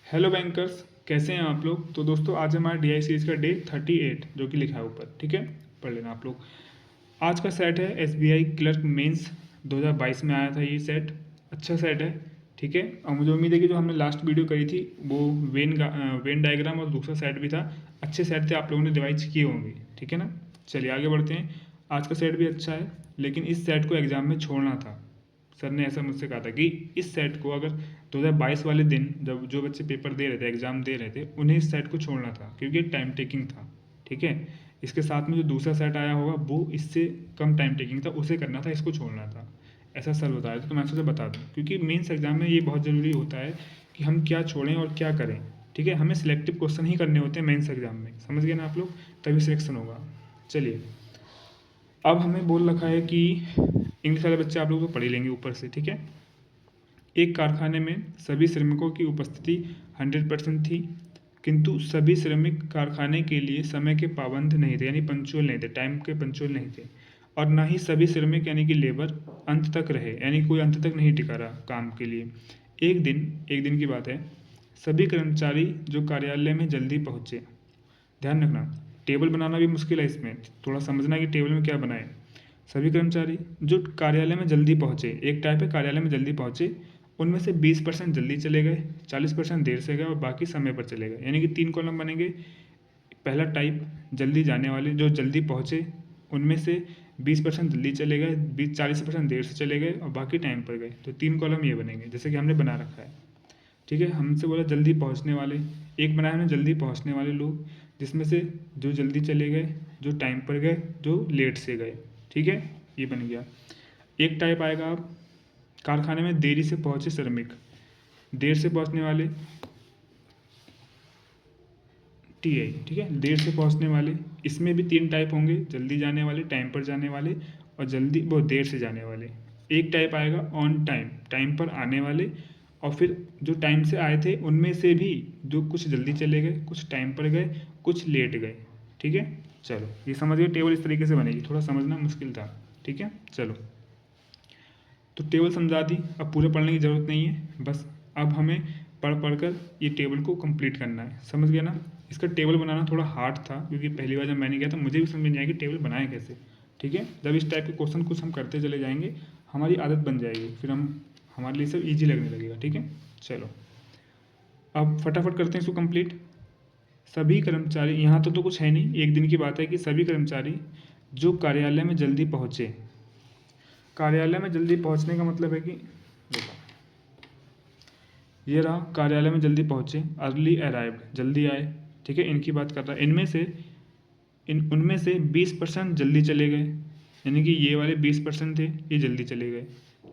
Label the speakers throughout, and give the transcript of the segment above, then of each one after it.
Speaker 1: Hello bankers, कैसे हैं आप लोग। तो दोस्तों आज हमारा DI सीरीज का डे 38 जो कि लिखा है ऊपर, ठीक है, पढ़ लेना आप लोग। आज का सेट है SBI क्लर्क मेंस 2022 में आया था। ये सेट अच्छा सेट है, ठीक है। और मुझे उम्मीद है कि जो हमने लास्ट वीडियो करी थी वो वेन डायग्राम और दूसरा सेट भी था, अच्छे सेट थे, आप लोगों ने रिवाइज किए होंगे, ठीक है ना। चलिए आगे बढ़ते हैं। आज का सेट भी अच्छा है, लेकिन इस सेट को एग्जाम में छोड़ना था। सर ने ऐसा मुझसे कहा था कि इस सेट को अगर 2022 वाले दिन जब जो बच्चे पेपर दे रहे थे, एग्ज़ाम दे रहे थे, उन्हें इस सेट को छोड़ना था क्योंकि टाइम टेकिंग था, ठीक है। इसके साथ में जो दूसरा सेट आया होगा वो इससे कम टाइम टेकिंग था, उसे करना था, इसको छोड़ना था। ऐसा सर बताया था, तो मैं सोचा बता दूँ क्योंकि मेंस एग्जाम में ये बहुत ज़रूरी होता है कि हम क्या छोड़ें और क्या करें, ठीक है। हमें सिलेक्टिव क्वेश्चन ही करने होते हैं मेंस एग्जाम में, समझ गए ना आप लोग, तभी सिलेक्शन होगा। चलिए, अब हमें बोल रखा है कि इंग्लिश वाले बच्चे आप लोग तो पढ़ ही लेंगे ऊपर से, ठीक है। एक कारखाने में सभी श्रमिकों की उपस्थिति 100% थी, किंतु सभी श्रमिक कारखाने के लिए समय के पाबंद नहीं थे, यानी पंक्चुअल नहीं थे, टाइम के पंक्चुअल नहीं थे। और ना ही सभी श्रमिक यानी कि लेबर अंत तक रहे, यानी कोई अंत तक नहीं टिका रहा काम के लिए। एक दिन की बात है, सभी कर्मचारी जो कार्यालय में जल्दी पहुँचे। ध्यान रखना, टेबल बनाना भी मुश्किल है, इसमें थोड़ा समझना कि टेबल में क्या बनाए। सभी कर्मचारी जो कार्यालय में जल्दी पहुँचे, एक टाइप है कार्यालय में जल्दी पहुँचे, उनमें से 20% जल्दी चले गए, 40% देर से गए और बाकी समय पर चले गए, यानी कि 3 कॉलम बनेंगे। पहला टाइप जल्दी जाने वाले जो जल्दी पहुँचे, उनमें से 20% जल्दी चले गए, 40% देर से चले गए और बाकी टाइम पर गए, तो 3 कॉलम ये बनेंगे जैसे कि हमने बना रखा है, ठीक है। हमसे बोला जल्दी पहुंचने वाले, एक बनाया हमने जल्दी पहुंचने वाले लोग, जिसमें से जो जल्दी चले गए, जो टाइम पर गए, जो लेट से गए, ठीक है, ये बन गया। एक टाइप आएगा अब कारखाने में देरी से पहुंचे श्रमिक, देर से पहुंचने वाले TI, ठीक है, देर से पहुंचने वाले। इसमें भी 3 टाइप होंगे, जल्दी जाने वाले, टाइम पर जाने वाले और जल्दी वो देर से जाने वाले। एक टाइप आएगा ऑन टाइम, टाइम पर आने वाले, और फिर जो टाइम से आए थे उनमें से भी जो कुछ जल्दी चले गए, कुछ टाइम पर गए, कुछ लेट गए, ठीक है। चलो ये समझिए, टेबल इस तरीके से बनेगी, थोड़ा समझना मुश्किल था, ठीक है। चलो, तो टेबल समझा दी, अब पूरे पढ़ने की ज़रूरत नहीं है, बस अब हमें पढ़ कर ये टेबल को कंप्लीट करना है, समझ गया ना। इसका टेबल बनाना थोड़ा हार्ड था क्योंकि पहली बार जब मैंने किया था मुझे भी समझ नहीं आया कि टेबल बनाए कैसे, ठीक है। जब इस टाइप के क्वेश्चन कुछ हम करते चले जाएंगे, हमारी आदत बन जाएगी, फिर हम हमारे लिए सब ईजी लगने लगेगा, ठीक है। चलो, अब फटाफट करते हैं इसको कंप्लीट। सभी कर्मचारी, यहाँ तो कुछ है नहीं, एक दिन की बात है कि सभी कर्मचारी जो कार्यालय में जल्दी पहुँचे। कार्यालय में जल्दी पहुँचने का मतलब है कि देखो, ये रहा कार्यालय में जल्दी पहुँचे, अर्ली अराइव्ड, जल्दी आए, ठीक है, इनकी बात कर रहा है। उनमें से 20% जल्दी चले गए, यानी कि ये वाले 20% थे, ये जल्दी चले गए।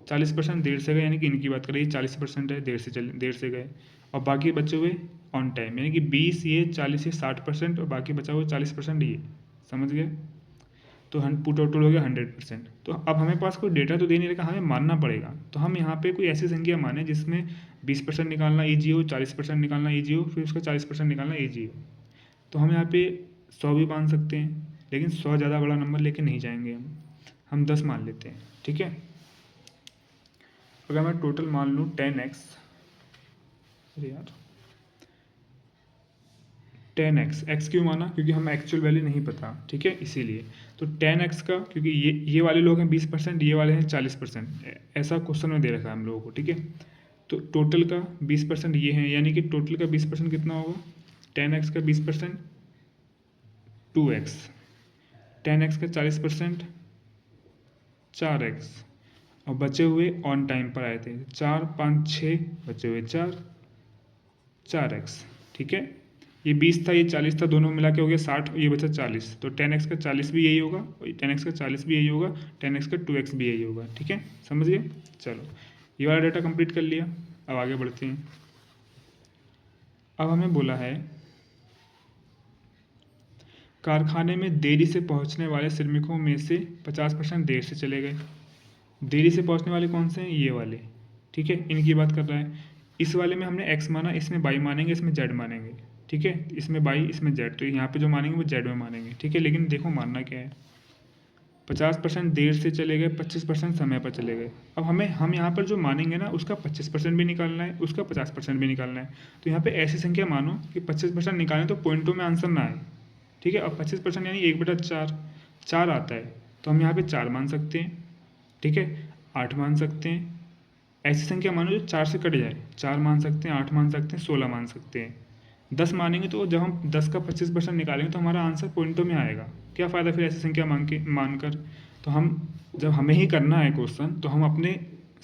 Speaker 1: 40% देर से गए, यानी कि इनकी बात कर रही है, 40% है देर से गए, और बाकी बचे हुए ऑन टाइम, यानी कि 20 ये, 40 ये, 60%, और बाकी बचा हुआ 40% ये, समझ गए। तो टोटल हो गया 100%। तो अब हमें पास कोई डेटा तो दे नहीं रखा, हमें मानना पड़ेगा। तो हम यहाँ पे कोई ऐसी संख्या माने जिसमें 20% निकालना ईजी हो, 40% निकालना ईजी हो, फिर उसका 40% निकालना ईजी हो। तो हम यहाँ पे 100 भी मान सकते हैं, लेकिन 100 ज़्यादा बड़ा नंबर लेके नहीं जाएंगे हम 10 मान लेते हैं, ठीक है। अगर मैं टोटल मान लूँ 10x, अरे यार 10x, x क्यों माना, क्योंकि हमें एक्चुअल वैल्यू नहीं पता, ठीक है, इसीलिए। तो 10x का, क्योंकि ये वाले लोग हैं 20%, ये वाले हैं 40%, ऐसा क्वेश्चन में दे रखा है हम लोगों को, ठीक है। तो टोटल का 20% ये हैं, यानी कि टोटल का 20% कितना होगा, 10x का 20% 2x, 10x का 40% 4x, और बचे हुए ऑन टाइम पर आए थे 4 5 6, बचे हुए 4x, ठीक है। ये 20 था, ये 40 था, दोनों मिला के हो गया 60, ये बचा 40। तो 10x का 40 भी यही होगा, 10x का 40 भी यही होगा, 10x का 2x भी यही होगा, ठीक है, समझिए। चलो, ये वाला डाटा कंप्लीट कर लिया, अब आगे बढ़ते हैं। अब हमें बोला है कारखाने में देरी से पहुंचने वाले श्रमिकों में से 50% देर से चले गए। देरी से पहुंचने वाले कौन से हैं, ये वाले, ठीक है, इनकी बात कर रहा है। इस वाले में हमने x माना, इसमें y मानेंगे, इसमें z मानेंगे, ठीक है, इसमें y, इसमें z, तो यहाँ पे जो मानेंगे वो z में मानेंगे, ठीक है। लेकिन देखो मानना क्या है, 50% देर से चले गए, 25% समय पर चले गए। अब हम यहाँ पर जो मानेंगे ना उसका 25% भी निकालना है, उसका 50% भी निकालना है। तो यहाँ पे ऐसी संख्या मानो कि 25% निकालें तो पॉइंटों में आंसर ना आए, ठीक है। अब 25% यानी 1/4, 4 आता है, तो हम यहाँ पे 4 मान सकते हैं, ठीक है, 8 मान सकते हैं। ऐसी संख्या मानो जो 4 से कट जाए, 4 मान सकते हैं, 8 मान सकते हैं, 16 मान सकते हैं। 10 मानेंगे तो जब हम 10 का 25% निकालेंगे तो हमारा आंसर पॉइंटों में आएगा। क्या फ़ायदा फिर ऐसी संख्या मानकर। तो हम जब हमें ही करना है क्वेश्चन तो हम अपने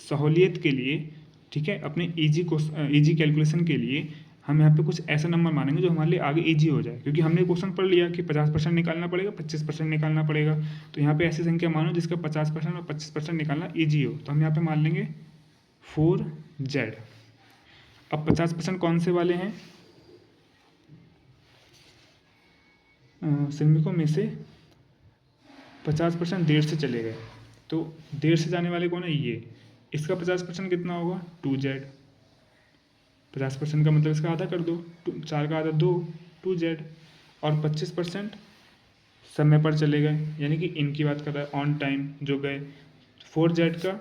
Speaker 1: सहूलियत के लिए, ठीक है, अपने ईजी कैलकुलेशन के लिए हम यहाँ पे कुछ ऐसा नंबर मानेंगे जो हमारे लिए आगे ईजी हो जाए, क्योंकि हमने क्वेश्चन पढ़ लिया कि 50% निकालना पड़ेगा, 25% निकालना पड़ेगा। तो यहाँ पे ऐसी संख्या मानो जिसका 50% और 25% निकालना ईजी हो। तो हम यहाँ पे मान लेंगे 4Z। अब 50% कौन से वाले हैं? श्रमिकों में से 50% देर से चले गए, तो देर से जाने वाले कौन है? ये। इसका 50% कितना होगा? 2Z। 50% का मतलब इसका आधा कर दो, 4 का आधा 2, 2Z। और 25% समय पर चले गए, यानी कि इनकी बात कर रहा है, ऑन टाइम जो गए। 4Z का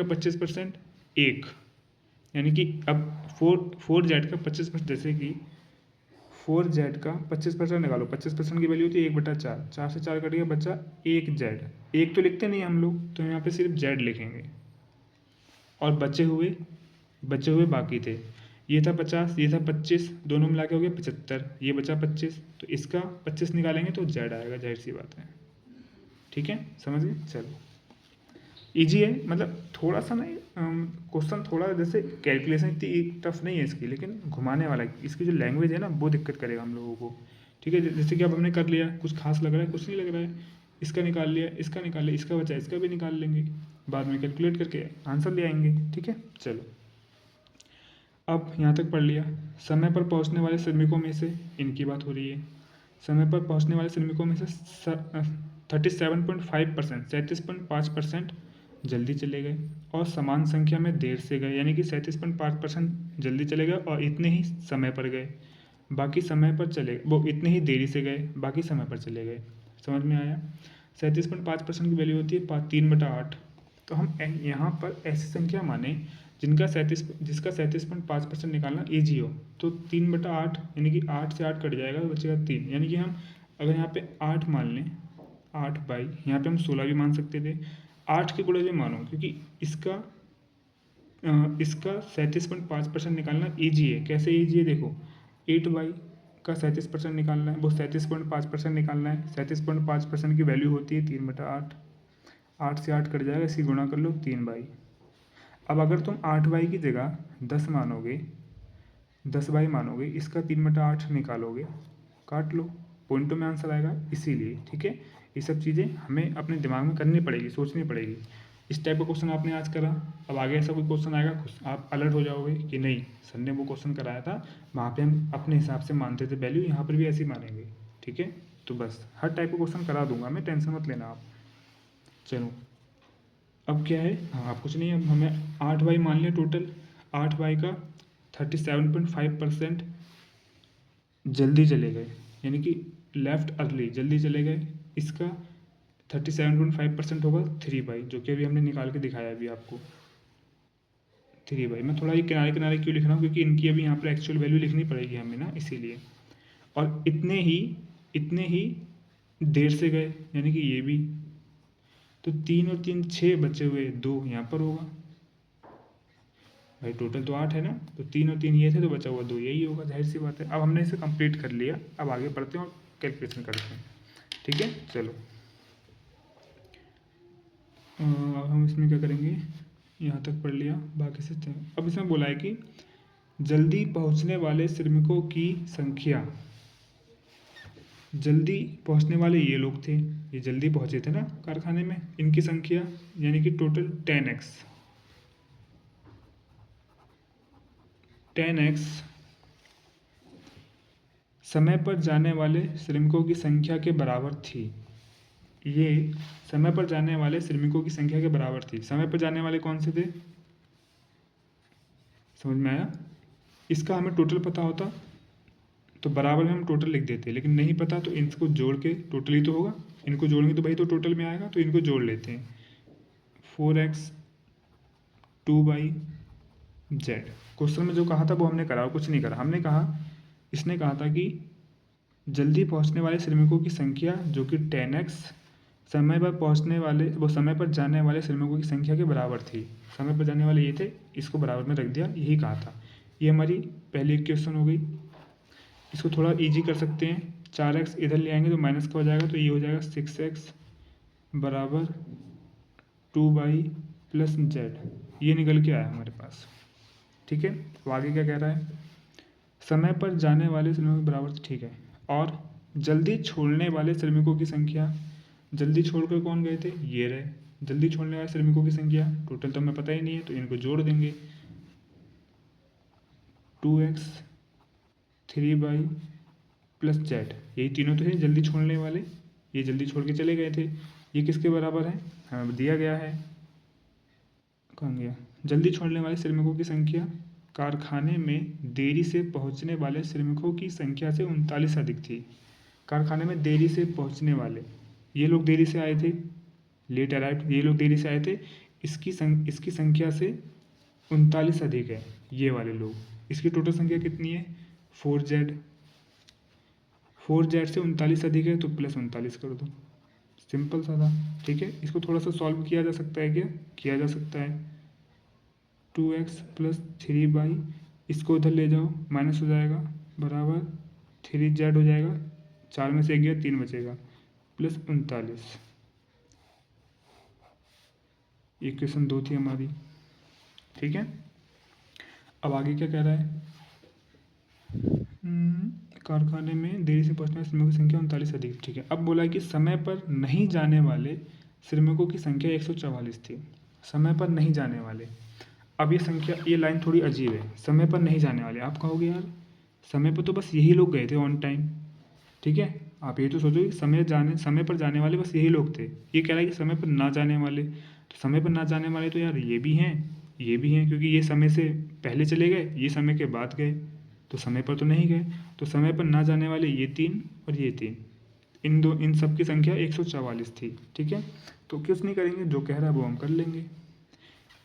Speaker 1: 25% 1, यानी कि अब 4Z का 25%, जैसे कि 4Z का 25% निकालो, 25% की वैल्यू होती है 1/4, 4 से 4 कट गया, बचा 1Z। एक तो लिखते नहीं हम लोग, तो यहाँ पे सिर्फ Z लिखेंगे। और बचे हुए बाकी थे, ये था 50, ये था 25, दोनों मिला के हो गया 75, ये बचा 25, तो इसका 25 निकालेंगे तो Z आएगा, जाहिर सी बात है, ठीक है, समझ गए। चलो, इजी है, मतलब थोड़ा सा ना क्वेश्चन थोड़ा जैसे कैलकुलेशन इतनी टफ नहीं है इसकी, लेकिन घुमाने वाला है। इसकी जो लैंग्वेज है ना वो दिक्कत करेगा हम लोगों को, ठीक है। जैसे कि अब हमने कर लिया, कुछ खास लग रहा है, कुछ नहीं लग रहा है, इसका निकाल लिया, इसका निकाल लिया, इसका बचा, इसका भी निकाल लेंगे, बाद में कैलकुलेट करके आंसर ले आएंगे, ठीक है। चलो, अब यहाँ तक पढ़ लिया। समय पर पहुँचने वाले श्रमिकों में से, इनकी बात हो रही है, समय पर पहुँचने वाले श्रमिकों में से 37.5%, 37.5% जल्दी चले गए, और समान संख्या में देर से गए, यानी कि 37.5% जल्दी चले गए और इतने ही समय पर गए, बाकी समय पर चले, वो इतने ही देरी से गए, बाकी समय पर चले गए। समझ में आया? 37.5% की वैल्यू होती है 3/8। तो हम यहाँ पर ऐसी संख्या माने जिसका 37.5% निकालना ईजी हो। तो 3/8, यानी कि 8 से 8 कट जाएगा तो बचेगा 3, यानी कि हम अगर यहाँ पे 8 मान लें, 8 बाई, यहाँ पे हम 16 भी मान सकते थे, 8 के गुणे में मानो, क्योंकि इसका 37.5% निकालना ईजी है। कैसे ईजी है? देखो, 8 बाई का 37% निकालना है, वो 37.5% निकालना है। 37.5% की वैल्यू होती है 3/8, 8 से 8 कट जाएगा, इसी गुणा कर लो 3 बाई। अब अगर तुम 8 बाई की जगह 10 मानोगे, 10 बाई मानोगे, इसका 3/8 निकालोगे, काट लो, पॉइंटों में आंसर आएगा, इसीलिए, ठीक है। ये सब चीज़ें हमें अपने दिमाग में करनी पड़ेगी, सोचनी पड़ेगी। इस टाइप का क्वेश्चन आपने आज करा, अब आगे ऐसा कोई क्वेश्चन आएगा, आप अलर्ट हो जाओगे कि नहीं, सर ने वो क्वेश्चन कराया था, वहाँ पे हम अपने हिसाब से मानते थे वैल्यू, यहाँ पर भी ऐसे ही मानेंगे, ठीक है। तो बस हर टाइप का क्वेश्चन करा दूंगा मैं, टेंशन मत लेना आप। चलो, अब क्या है, हाँ, आप कुछ नहीं, अब हमें 8 बाई मान लिया टोटल। 8 बाई का 37.5% जल्दी चले गए, यानी कि लेफ्ट अर्ली, जल्दी चले गए। इसका 37.5% होगा 3 बाई, जो कि अभी हमने निकाल के दिखाया अभी आपको। 3 बाई, मैं थोड़ा ये किनारे किनारे क्यों लिख रहा हूँ, क्योंकि इनकी अभी यहाँ पर एक्चुअल वैल्यू लिखनी पड़ेगी हमें ना, इसीलिए। और इतने ही देर से गए, यानी कि ये भी, तो 3 और 3 6 बचे हुए 2 यहाँ पर होगा भाई, टोटल तो 8 है ना, तो 3 और 3 ये थे, तो बचा हुआ 2 यही होगा, जाहिर सी बात है। अब हमने इसे कंप्लीट कर लिया, अब आगे बढ़ते हैं और कैलकुलेशन करते हैं, ठीक है। चलो, अब हम इसमें क्या करेंगे, यहाँ तक पढ़ लिया, बाकी से अब इसमें बोला है कि जल्दी पहुँचने वाले श्रमिकों की संख्या, जल्दी पहुँचने वाले ये लोग थे, ये जल्दी पहुँचे थे ना कारखाने में, इनकी संख्या यानी कि टोटल 10x समय पर जाने वाले श्रमिकों की संख्या के बराबर थी। ये समय पर जाने वाले श्रमिकों की संख्या के बराबर थी। समय पर जाने वाले कौन से थे, समझ में आया? इसका हमें टोटल पता होता तो बराबर में हम टोटल लिख देते हैं, लेकिन नहीं पता तो इनको जोड़ के टोटल ही तो होगा, इनको जोड़ेंगे तो भाई तो टोटल में आएगा, तो इनको जोड़ लेते हैं। 4x 2y/z। क्वेश्चन में जो कहा था वो हमने करा और कुछ नहीं करा। हमने कहा, इसने कहा था कि जल्दी पहुंचने वाले श्रमिकों की संख्या जो कि 10x समय पर पहुंचने वाले समय पर जाने वाले श्रमिकों की संख्या के बराबर थी। समय पर जाने वाले ये थे, इसको बराबर में रख दिया, यही कहा था। ये हमारी पहली क्वेश्चन हो गई। इसको थोड़ा इजी कर सकते हैं। 4x इधर ले आएंगे तो माइनस का हो जाएगा, तो ये हो जाएगा 6x बराबर 2y/z। ये निकल के आया हमारे पास। ठीक है, तो आगे क्या कह रहा है, समय पर जाने वाले श्रमिकों के बराबर, ठीक है। और जल्दी छोड़ने वाले श्रमिकों की संख्या, जल्दी छोड़कर कौन गए थे, ये रहे। जल्दी छोड़ने वाले श्रमिकों की संख्या टोटल तो हमें पता ही नहीं है, तो इनको जोड़ देंगे। 2x 3y/z, यही तीनों तो है जल्दी छोड़ने वाले, ये जल्दी छोड़ के चले गए थे। ये किसके बराबर है, हमें दिया गया है, कौन गया, जल्दी छोड़ने वाले श्रमिकों की संख्या कारखाने में देरी से पहुंचने वाले श्रमिकों की संख्या से 39 अधिक थी। कारखाने में देरी से पहुंचने वाले, ये लोग देरी से आए थे, लेट अराइव्ड, ये लोग देरी से आए थे, इसकी संख्या से 39 अधिक है ये वाले लोग। इसकी टोटल संख्या कितनी है, 4z। 4z से 39 अधिक है तो प्लस 39 कर दो, सिंपल सा था। ठीक है, इसको थोड़ा सा सॉल्व किया जा सकता है, क्या किया जा सकता है। 2x + 3y, इसको उधर ले जाओ, माइनस हो जाएगा, बराबर 3z हो जाएगा, 4 में से 1 गया, 3 बचेगा, प्लस 39। इक्वेशन 2 थी हमारी। ठीक है, अब आगे क्या कह रहा है, कारखाने में देरी से पहुंचने वाले श्रमिकों की संख्या 39 अधिक। ठीक है, अब बोला है कि समय पर नहीं जाने वाले श्रमिकों की संख्या 144 थी। समय पर नहीं जाने वाले, अब ये संख्या, ये लाइन थोड़ी अजीब है। समय पर नहीं जाने वाले, आप कहोगे यार समय पर तो बस यही लोग गए थे ऑन टाइम। ठीक है, आप ये तो सोचो कि समय पर जाने वाले बस यही लोग थे। ये कह रहा है कि समय पर ना जाने वाले, तो समय पर ना जाने वाले तो यार ये भी हैं, ये भी हैं, क्योंकि ये समय से पहले चले गए, ये समय के बाद गए, तो समय पर तो नहीं गए। तो समय पर ना जाने वाले ये 3 और ये 3, इन सब की संख्या 144 थी। ठीक है, तो कुछ नहीं करेंगे, जो कह रहा है वो हम कर लेंगे।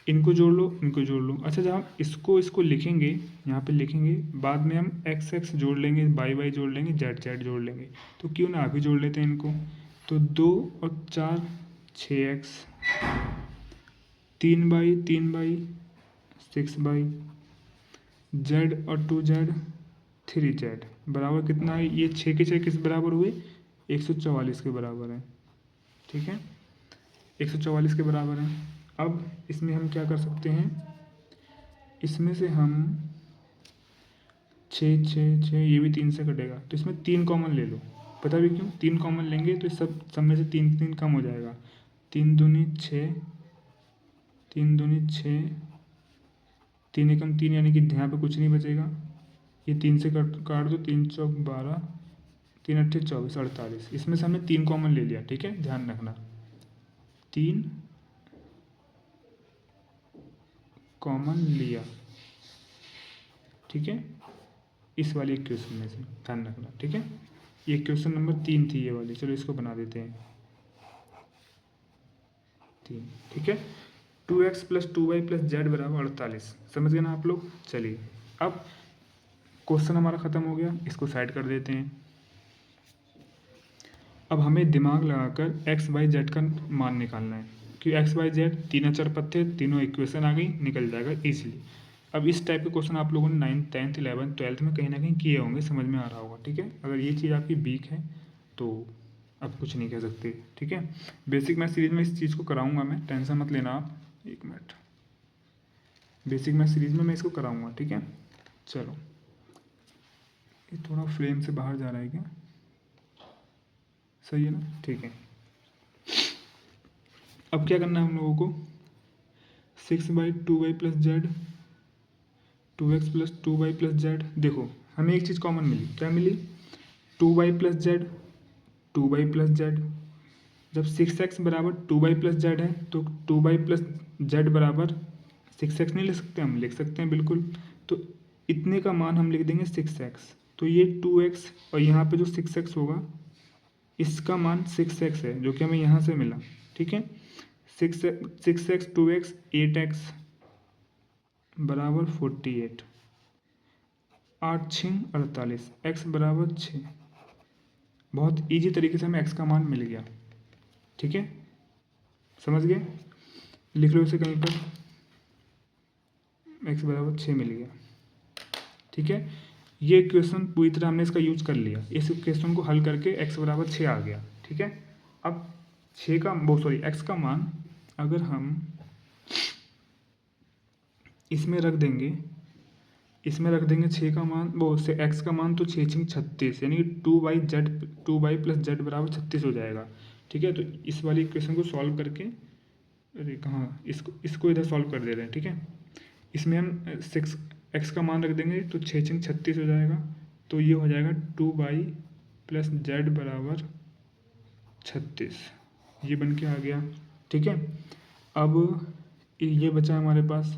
Speaker 1: इनको जोड़ लो, इनको जोड़ लो। अच्छा, जब हम इसको लिखेंगे, यहाँ पे लिखेंगे, बाद में हम x जोड़ लेंगे, y जोड़ लेंगे, z जोड़ लेंगे, तो क्यों ना अभी जोड़ लेते हैं इनको। तो 2 और 4 6x, 3y 6y, z और 2z 3z बराबर कितना है, ये 6 के 6 किस बराबर हुए, 144 के बराबर है। ठीक है, 144 के बराबर है। अब इसमें हम क्या कर सकते हैं, इसमें से हम 6 6 6, ये भी 3 से कटेगा, तो इसमें 3 कॉमन ले लो। पता भी क्यों, 3 कॉमन लेंगे तो सब में से 3 3 कम हो जाएगा। 3 दूनी 6, 3 दूनी 6, 3 एकम 3, यानी कि यहाँ पे कुछ नहीं बचेगा। ये 3 से काट दो, 3 चौक 12, 3 अट्ठे 24, 48। इसमें से हमने 3 कॉमन ले लिया। ठीक है, ध्यान रखना, 3 कॉमन लिया। ठीक है, इस वाली इक्वेशन में से ध्यान रखना। ठीक है, ये इक्वेशन नंबर 3 थी ये वाली, चलो इसको बना देते हैं 3। ठीक है, 2x + 2y + z बराबर 48। समझ गए ना आप लोग। चलिए, अब क्वेश्चन हमारा ख़त्म हो गया, इसको साइड कर देते हैं। अब हमें दिमाग लगाकर x y z का मान निकालना है, क्योंकि x y z तीन अचर पद थे, तीनों इक्वेशन आ गई, निकल जाएगा इजीली। अब इस टाइप के क्वेश्चन आप लोगों ने 9th 10th 11th 12th में कहीं ना कहीं किए होंगे, समझ में आ रहा होगा। ठीक है, अगर ये चीज़ आपकी वीक है तो अब कुछ नहीं कह सकते। ठीक है, बेसिक मैथ सीरीज में इस चीज़ को कराऊंगा मैं, टेंशन मत लेना आप। 1 मिनट, बेसिक मैथ सीरीज में मैं इसको कराऊंगा। ठीक है, चलो, ये थोड़ा फ्रेम से बाहर जा रहा है क्या, सही है ना। ठीक है, अब क्या करना है हम लोगों को, 6/2y + z, 2x + 2y + z। देखो हमें एक चीज़ कॉमन मिली, क्या मिली, 2y + z, 2y + z। जब 6x बराबर 2y + z है तो 2y + z बराबर 6x नहीं लिख सकते, हम लिख सकते हैं बिल्कुल। तो इतने का मान हम लिख देंगे 6x, तो तो ये 2x और यहाँ पे जो 6x होगा इसका मान 6x है जो कि हमें यहाँ से मिला, ठीक है। 6x 2x 8x बराबर 48, 8 6 48, x बराबर 6। बहुत इजी तरीके से हमें x का मान मिल गया, ठीक है, समझ गए। लिख लो इसे कहीं पर, x बराबर 6 मिल गया, ठीक है। ये क्वेश्चन पूरी तरह हमने इसका यूज कर लिया, इस क्वेश्चन को हल करके x बराबर 6 आ गया, ठीक है। अब 6 का x का मान अगर हम इसमें रख देंगे 6 का मान से x का मान, तो 6 6 36, यानी कि 2y प्लस z बराबर 36 हो जाएगा, ठीक है। तो इस वाली इक्वेशन को सॉल्व करके, अरे कहाँ, इसको इधर सॉल्व कर दे रहे हैं, ठीक है। इसमें हम 6x का मान रख देंगे तो 6 6 36 हो जाएगा, तो ये हो जाएगा 2y प्लस z बराबर 36, ये बन के आ गया, ठीक है। अब ये बचा हमारे पास,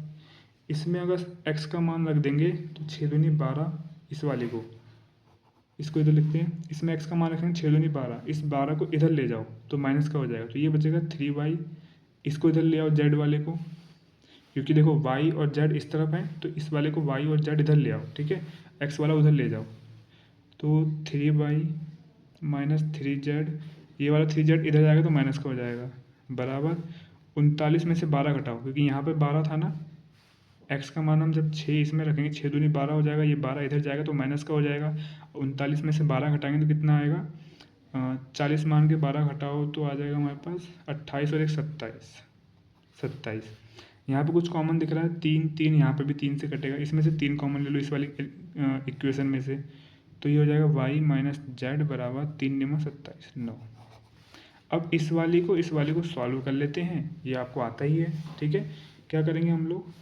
Speaker 1: इसमें अगर x का मान रख देंगे तो 6 दूनी 12, इस वाले को, इसको इधर लिखते हैं, इसमें x का मान रखेंगे 6 दूनी 12, इस 12 को इधर ले जाओ तो माइनस का हो जाएगा, तो ये बचेगा 3y, इसको इधर ले आओ z वाले को, क्योंकि देखो y और z इस तरफ है तो इस वाले को y और z इधर ले आओ, ठीक है, x वाला उधर ले जाओ, तो 3y माइनस 3z, ये वाला 3z इधर जाएगा तो माइनस का हो जाएगा, बराबर 39 में से 12 घटाओ, क्योंकि यहाँ पे 12 था ना, x का मान हम जब 6 इसमें रखेंगे 6 दूनी 12 हो जाएगा, ये 12 इधर जाएगा तो माइनस का हो जाएगा, 39 में से 12 घटाएंगे तो कितना आएगा, 40 मान के 12 घटाओ तो आ जाएगा हमारे पास 28 और 1 27। यहाँ पे कुछ कॉमन दिख रहा है, 3 यहाँ पे भी 3 से कटेगा, इसमें से 3 कॉमन ले लो इस वाली इक्वेशन में से, तो ये हो जाएगा y माइनस जेड बराबर 3 9 27 9। अब इस वाली को सॉल्व कर लेते हैं, ये आपको आता ही है, ठीक है। क्या करेंगे हम लोग,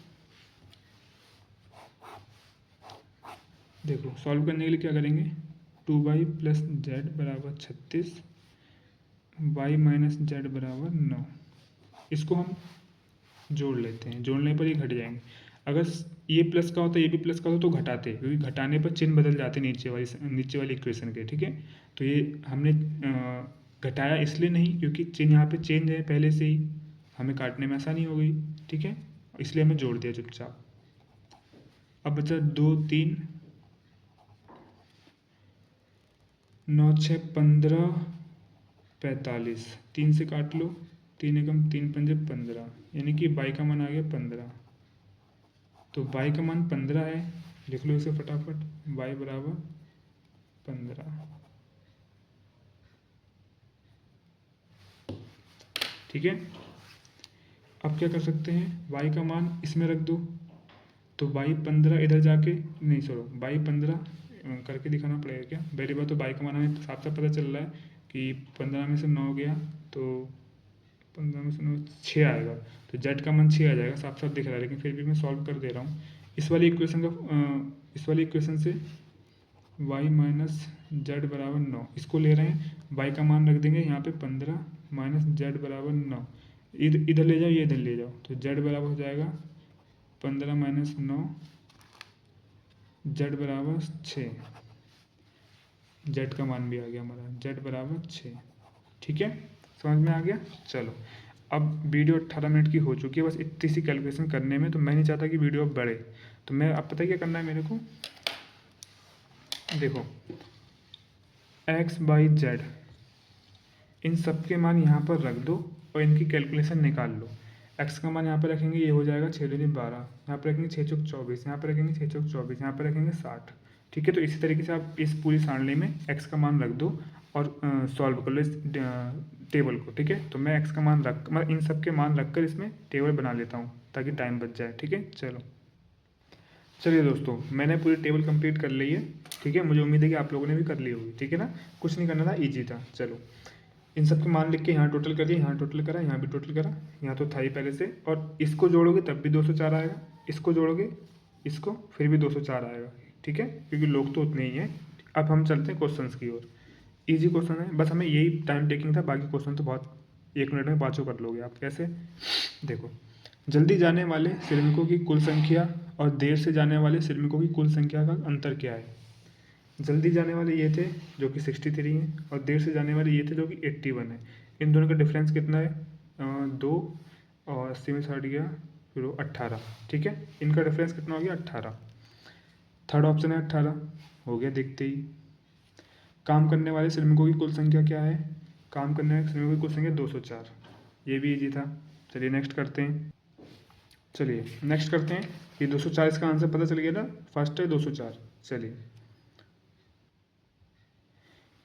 Speaker 1: देखो सॉल्व करने के लिए क्या करेंगे, 2y प्लस जेड बराबर 36, y माइनस जेड बराबर 9, इसको हम जोड़ लेते हैं, जोड़ने पर ये घट जाएंगे। अगर ये प्लस का होता, ये भी प्लस का होता तो घटाते, क्योंकि घटाने पर चिन्ह बदल जाते नीचे वाली इक्वेशन के, ठीक है। तो ये हमने घटाया इसलिए नहीं क्योंकि चिन्ह यहाँ पे चेंज है पहले से ही, हमें काटने में आसानी हो गई, ठीक है, इसलिए हमें जोड़ दिया चुपचाप। अब बचा 2 3 9 6 15 45, 3 से काट लो, 3 एकम 3 पंजे 15, यानी कि y का मान आ गया 15, तो y का मान 15 है, लिख लो इसे फटाफट, y बराबर 15, ठीक है। अब क्या कर सकते हैं, y का मान इसमें रख दो, तो y 15 इधर जाके, नहीं छोड़ो, y 15 करके दिखाना पड़ेगा क्या, पहली बात तो y का मान हमें साफ साफ पता चल रहा है कि 15 में से 9 गया तो 15 में से 9 6 आएगा, तो z का मान 6 आ जाएगा, साफ साफ दिख रहा है, लेकिन फिर भी मैं सॉल्व कर दे रहा हूँ। इस वाली इक्वेशन से y माइनस जेड बराबर 9, इसको ले रहे हैं, y का मान रख देंगे यहाँ पे 15 माइनस जेड बराबर 9, इधर ले जाओ, ये इधर ले जाओ, तो z बराबर हो जाएगा 15 माइनस 9, z बराबर 6, z का मान भी आ गया हमारा, z बराबर 6, ठीक है, समझ में आ गया। चलो अब वीडियो 18 मिनट की हो चुकी है, बस इतनी सी कैलकुलेशन करने में, तो मैं नहीं चाहता कि वीडियो अब बढ़े, तो मैं अब पता क्या करना है मेरे को, देखो x बाई जेड, इन सब के मान यहाँ पर रख दो और इनकी कैलकुलेशन निकाल लो। x का मान यहाँ पर रखेंगे, ये हो जाएगा 6 दूनी 12, यहाँ पर रखेंगे 6 चौक 24, यहाँ पर रखेंगे 6 चौक 24, यहाँ पर रखेंगे 60, ठीक है। तो इसी तरीके से आप इस पूरी सारणी में x का मान रख दो और सॉल्व कर लो इस टेबल को, ठीक है। तो मैं x का मान मैं इन सब के मान रख कर इसमें टेबल बना लेता हूँ ताकि टाइम बच जाए, ठीक है। चलिए दोस्तों, मैंने पूरी टेबल कंप्लीट कर ली है, ठीक है, मुझे उम्मीद है कि आप लोगों ने भी कर ली होगी, ठीक है ना, कुछ नहीं करना था, ईजी था। चलो इन सब के मान लिख के यहाँ टोटल कर दिया, यहाँ टोटल करा, यहाँ भी टोटल करा, यहाँ तो था ही पहले से, और इसको जोड़ोगे तब भी 204 आएगा, इसको जोड़ोगे इसको फिर भी 204 आएगा, ठीक है, क्योंकि लोग तो उतने ही हैं। अब हम चलते हैं क्वेश्चंस की ओर। ईजी क्वेश्चन है, बस हमें यही टाइम टेकिंग था, बाकी क्वेश्चन तो बहुत 1 मिनट में 5 कर लोगे आप। कैसे, देखो, जल्दी जाने वाले श्रमिकों की कुल संख्या और देर से जाने वाले श्रमिकों की कुल संख्या का अंतर क्या है। जल्दी जाने वाले ये थे जो कि 63 हैं, और देर से जाने वाले ये थे जो कि 81 है। इन दोनों का डिफरेंस कितना है? 2, और 80 में 60 गया, फिर 18। ठीक है, इनका डिफरेंस कितना हो गया? 18। थर्ड ऑप्शन है 18, हो गया देखते ही। काम करने वाले श्रमिकों की कुल संख्या क्या है? काम करने वाले श्रमिकों की कुल संख्या 204। ये भी इजी था। चलिए नेक्स्ट करते हैं। ये 240 का आंसर पता चल गया ना, फर्स्ट है 204। चलिए,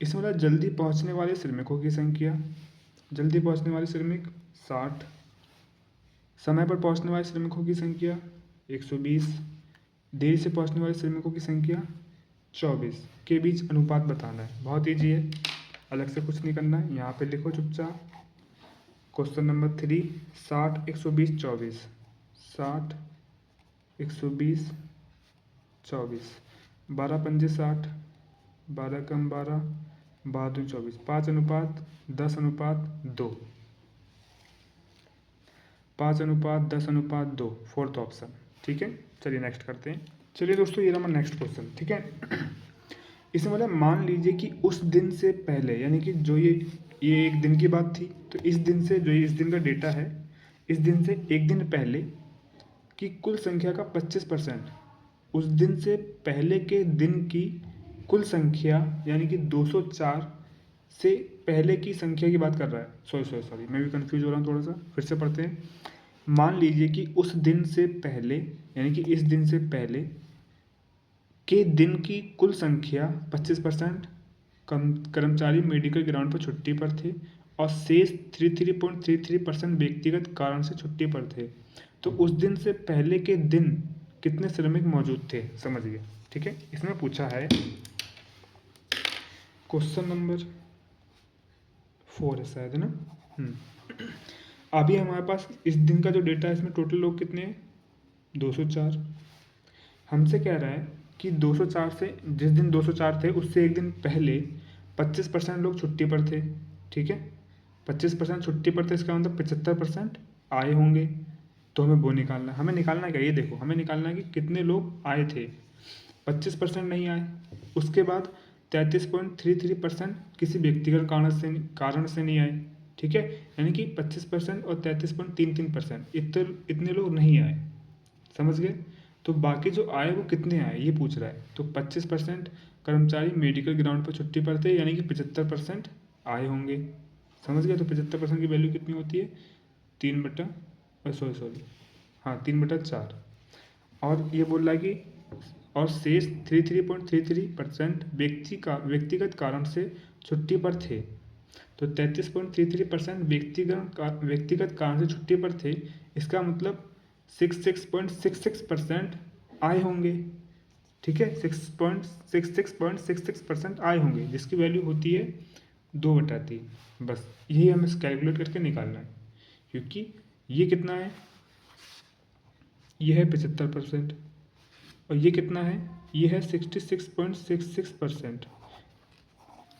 Speaker 1: इसमें बोला जल्दी पहुंचने वाले श्रमिकों की संख्या। जल्दी पहुंचने वाले श्रमिक 60, समय पर पहुंचने वाले श्रमिकों की संख्या 120, देरी से पहुंचने वाले श्रमिकों की संख्या 24 के बीच अनुपात बताना है। बहुत ईजी है, अलग से कुछ नहीं करना है, यहाँ पे लिखो चुपचाप। Question number 3, 60, 120, 24। 60, 120, 24, 12 पंजे 60, 12 कम 12, 12 दूनी 24, 5:10:2, 5:10:2, फोर्थ ऑप्शन। ठीक है, चलिए नेक्स्ट करते हैं। चलिए दोस्तों, ये रहा हमारा नेक्स्ट क्वेश्चन। ठीक है, इसमें मतलब मान लीजिए कि उस दिन से पहले, यानी कि जो ये एक दिन की बात थी, तो इस दिन से, जो इस दिन का डेटा है, इस दिन से एक दिन पहले की कुल संख्या का 25%, उस दिन से पहले के दिन की कुल संख्या, यानी कि 204 से पहले की संख्या की बात कर रहा है। सॉरी, मैं भी कंफ्यूज हो रहा हूँ थोड़ा सा, फिर से पढ़ते हैं। मान लीजिए कि उस दिन से पहले, यानी कि इस दिन से पहले के दिन की कुल संख्या 25%, कर्मचारी मेडिकल ग्राउंड पर छुट्टी पर थे, और शेष 33.33% व्यक्तिगत कारण से छुट्टी पर थे। तो उस दिन से पहले के दिन कितने श्रमिक मौजूद थे, समझिए। ठीक है, इसमें पूछा है, क्वेश्चन नंबर 4 है शायद, है ना। अभी हमारे पास इस दिन का जो डेटा है, इसमें टोटल लोग कितने हैं? 204। हमसे कह रहा है कि 204 से, जिस दिन 204 थे उससे एक दिन पहले 25% लोग छुट्टी पर थे। ठीक है, 25% छुट्टी पर थे, इसका मतलब 75% आए होंगे। तो हमें वो निकालना है। हमें निकालना क्या? ये देखो, हमें निकालना है कि कितने लोग आए थे। 25% नहीं आए, उसके बाद 33.33% किसी व्यक्तिगत कारण से नहीं आए। ठीक है, यानी कि 25% और 33.33% इतने लोग नहीं आए, समझ गए। तो बाकी जो आए वो कितने आए, ये पूछ रहा है। तो 25% कर्मचारी मेडिकल ग्राउंड पर छुट्टी पर थे, यानी कि 75% आए होंगे, समझ गए। तो 75% की वैल्यू कितनी होती है? 3/, हाँ 3/4। और ये बोल रहा है कि और शेष 33.33% व्यक्तिगत कारण से छुट्टी पर थे। तो 33.33% व्यक्तिगत कारण से छुट्टी पर थे, इसका मतलब 66.66% आए होंगे। ठीक है, 66.66% आए होंगे, जिसकी वैल्यू होती है 2/3। बस यही हमें कैलकुलेट करके निकालना है, क्योंकि ये कितना है? ये है 75%, और ये कितना है? ये है 66.66%।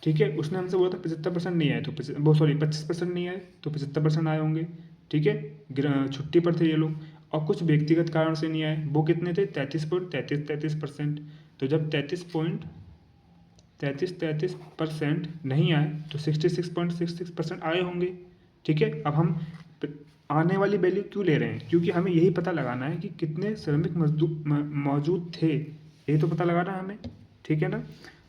Speaker 1: ठीक है, उसने हमसे बोला था 75% नहीं आए, तो वो सॉरी 25% नहीं आए, तो 75% आए होंगे। ठीक है, छुट्टी पर थे ये लोग, और कुछ व्यक्तिगत कारण से नहीं आए, वो कितने थे? 33.33%। तो जब 33.33% नहीं आए, तो 66.66% आए होंगे। ठीक है, अब हम आने वाली वैल्यू क्यों ले रहे हैं? क्योंकि हमें यही पता लगाना है कि कितने श्रमिक मौजूद थे, यही तो पता लगाना है हमें। ठीक है ना।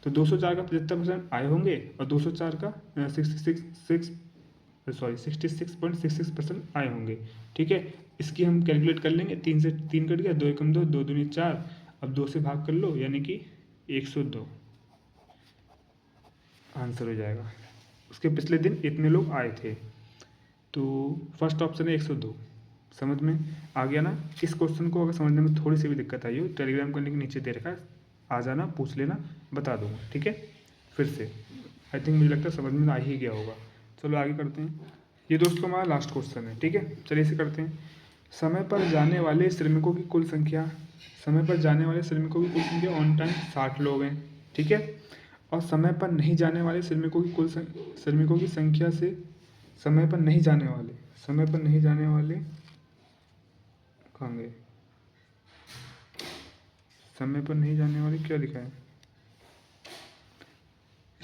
Speaker 1: तो 204 का 75% आए होंगे, और 204 का 66.66% आए होंगे। ठीक है, इसकी हम कैलकुलेट कर लेंगे। 3 से 3 कट गया, 2 एकम 2, 2 दूनी 4। अब 2 से भाग कर लो, यानी कि 102 आंसर हो जाएगा। उसके पिछले दिन इतने लोग आए थे, तो फर्स्ट ऑप्शन है 102। समझ में आ गया ना। इस क्वेश्चन को अगर समझने में थोड़ी सी भी दिक्कत आई हो, टेलीग्राम का लिंक नीचे दे रखा है, आ जाना, पूछ लेना, बता दूंगा। ठीक है, फिर से आई थिंक मुझे लगता है समझ में आ ही गया होगा। चलो आगे करते हैं। ये दोस्तों हमारा लास्ट क्वेश्चन है। ठीक है, चलिए इसे करते हैं। समय पर जाने वाले श्रमिकों की कुल संख्या, समय पर जाने वाले श्रमिकों की कुल संख्या ऑन टाइम 60 लोग हैं। ठीक है, और समय पर नहीं जाने वाले श्रमिकों की श्रमिकों की संख्या से, समय पर नहीं जाने वाले, समय पर नहीं जाने वाले कहाँ गए? समय पर नहीं जाने वाले क्या लिखा है?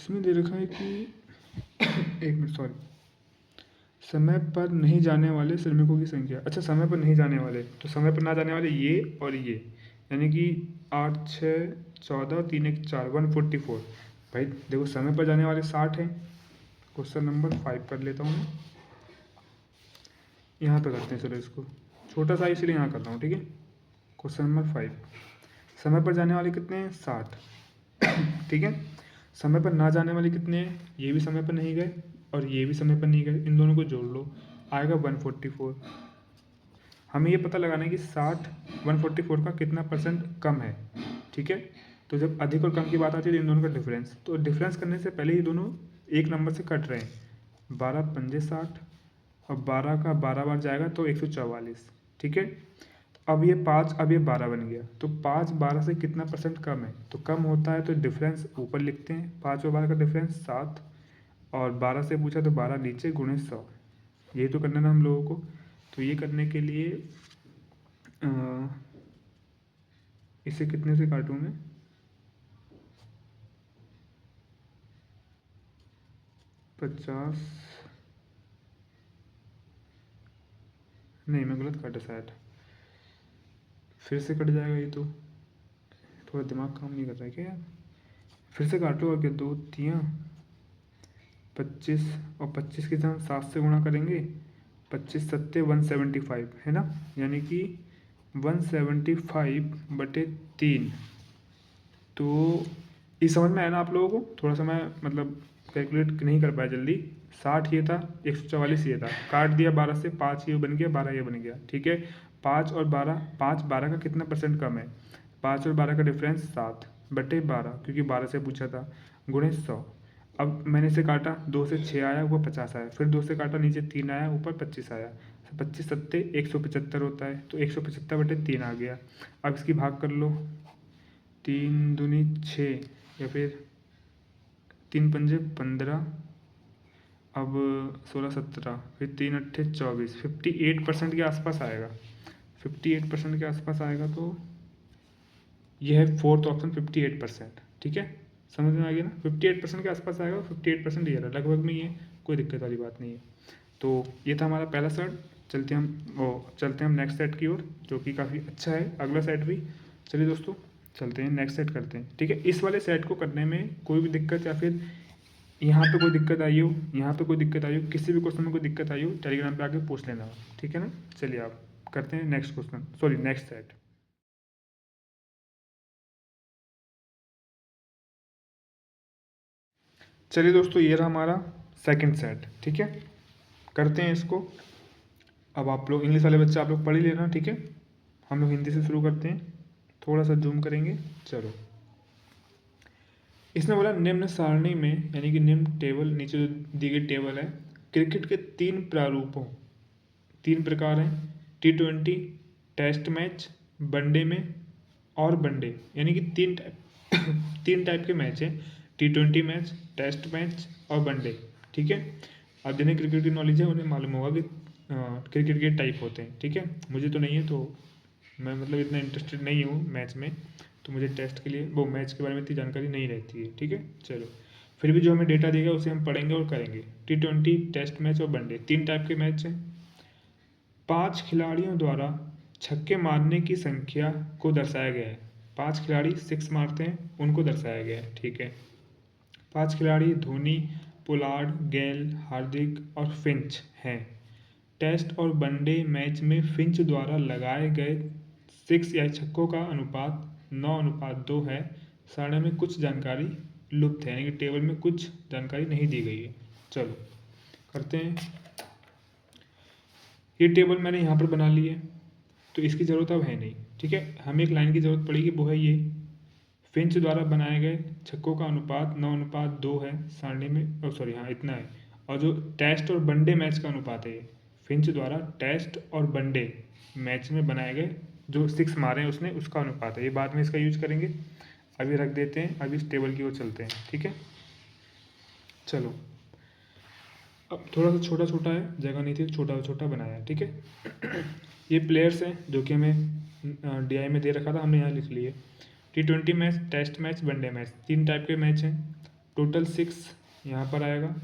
Speaker 1: इसमें दे रखा है कि एक मिनट सॉरी, समय पर नहीं जाने वाले श्रमिकों की संख्या। अच्छा, समय पर नहीं जाने वाले, तो समय पर ना जाने वाले ये और ये, यानी कि 8 6 14 3 1 4 144। भाई देखो, समय पर जाने वाले 60 हैं। क्वेश्चन नंबर 5 कर लेता हूँ मैं, यहाँ पे करते हैं। चलो इसको छोटा सा इसलिए यहाँ कर रहा हूँ, ठीक है। क्वेश्चन नंबर 5, समय पर जाने वाले कितने हैं? 60, ठीक है। समय पर ना जाने वाले कितने हैं? ये भी समय पर नहीं गए और ये भी समय पर नहीं गए, इन दोनों को जोड़ लो, आएगा 144। हमें ये पता लगाना है कि 60 144 का कितना परसेंट कम है, ठीक है। तो जब अधिक और कम की बात आती है तो इन दोनों का डिफरेंस, तो डिफरेंस करने से पहले ये दोनों एक नंबर से कट रहे हैं। 12 पंजे 60 और 12 का 12 बार जाएगा तो 144, ठीक है। अब ये 5, अब ये 12 बन गया, तो 5 12 से कितना परसेंट कम है? तो कम होता है तो डिफरेंस ऊपर लिखते हैं, 5 और 12 का डिफरेंस 7, और 12 से पूछा तो 12 नीचे गुणे 100। ये तो करना ना हम लोगों को। तो ये करने के लिए इसे कितने से काटूँ मैं? 50, नहीं मैं गलत काटा शायद, फिर से कट जाएगा ये तो, थोड़ा दिमाग काम नहीं कर रहा है क्या यार। फिर से काटो, और क्या, 2 3 25, और 25 के साथ 7 से गुणा करेंगे, 25 सत्ते 175 है ना, यानी कि 175/3। तो ये समझ में आया ना आप लोगों को? थोड़ा सा मैं मतलब कैलकुलेट नहीं कर पाया जल्दी। 60 ये था, 144 ये था, काट दिया 12 से, 5 ये बन गया, 12 ये बन गया, ठीक है। 5 और 12, 5 12 का कितना परसेंट कम है? 5 और 12 का डिफरेंस 7/12, क्योंकि 12 से पूछा था, गुणे 100। अब मैंने इसे काटा, 2 से 6 आया, ऊपर 50 आया, फिर 2 से काटा, नीचे 3 आया, ऊपर 25 आया, 25 सत्ते 175 होता है, तो 175/3 आ गया। अब इसकी भाग कर लो, 3 दूनी 6, या फिर 3 पंजे 15, अब 16 17, फिर 3 अट्ठे 24, 58% के आसपास आएगा। 58% के आसपास आएगा, तो यह है फोर्थ ऑप्शन 58%, ठीक है। समझ में आ गया ना? 58% के आसपास आएगा, 58% ये रहा, लगभग में ये, कोई दिक्कत वाली बात नहीं है। तो ये था हमारा पहला सेट। चलते हम नेक्स्ट सेट की ओर, जो कि काफ़ी अच्छा है अगला सेट भी। चलिए दोस्तों, चलते हैं नेक्स्ट सेट करते हैं, ठीक है। इस वाले सेट को करने में कोई भी दिक्कत, या फिर यहाँ पे कोई दिक्कत आई हो, यहाँ पे कोई दिक्कत आई हो, किसी भी क्वेश्चन में कोई दिक्कत आई हो, टेलीग्राम पे आके पूछ लेना, ठीक है ना। चलिए आप करते हैं next question, sorry next set. चलिए दोस्तों, ये रहा हमारा सेकंड सेट, ठीक है। करते हैं इसको। अब आप लोग इंग्लिश वाले बच्चे आप लोग पढ़ ही लेना, ठीक है। हम लोग हिंदी से शुरू करते हैं, थोड़ा सा जूम करेंगे। चलो, इसने बोला निम्न सारणी में, यानी कि निम्न टेबल, नीचे जो दी गई टेबल है, क्रिकेट के 3 प्रारूपों, 3 प्रकार हैं, T20, टेस्ट मैच, वनडे में और वनडे, यानी कि 3 टाइप 3 टाइप के मैच हैं, T20 मैच, टेस्ट मैच और वनडे, ठीक है। अब जिन्हें क्रिकेट की नॉलेज है उन्हें मालूम होगा कि क्रिकेट के टाइप होते हैं, ठीक है। मुझे तो नहीं है, तो मैं मतलब इतना इंटरेस्टेड नहीं हूँ मैच में, तो मुझे टेस्ट के लिए वो मैच के बारे में इतनी जानकारी नहीं रहती है, ठीक है। चलो, फिर भी जो हमें डेटा देगा उसे हम पढ़ेंगे और करेंगे। T20, टेस्ट मैच और वनडे, 3 टाइप के मैच हैं। 5 खिलाड़ियों द्वारा छक्के मारने की संख्या को दर्शाया गया है। 5 खिलाड़ी 6 मारते हैं, उनको दर्शाया गया है, ठीक है। 5 खिलाड़ी धोनी, पोलार्ड, गेल, हार्दिक और फिंच हैं। टेस्ट और वनडे मैच में फिंच द्वारा लगाए गए 6 या छक्कों का अनुपात 9:2 है। सारणी में कुछ जानकारी लुप्त है, यानी कि टेबल में कुछ जानकारी नहीं दी गई है। चलो करते हैं। ये टेबल मैंने यहाँ पर बना ली है, तो इसकी ज़रूरत अब है नहीं, ठीक है। हमें एक लाइन की ज़रूरत पड़ेगी, वो है ये, फिंच द्वारा बनाए गए छक्कों का अनुपात 9:2 है सारणी में, सॉरी हाँ इतना है। और जो टेस्ट और वनडे मैच का अनुपात है, ये फिंच द्वारा टेस्ट और वनडे मैच में बनाए गए जो 6 मारे हैं उसने, उसका अनुपात है। ये बाद में इसका यूज करेंगे, अभी रख देते हैं, अभी इस टेबल की ओर चलते हैं, ठीक है। चलो, अब थोड़ा सा छोटा छोटा है, जगह नहीं थी, छोटा छोटा बनाया है, ठीक है। ये प्लेयर्स हैं जो कि हमें DI में दे रखा था, हमने यहाँ लिख लिए। T20 match, test match, one day match, 3 type के मैच हैं। टोटल 6 यहाँ पर आएगा,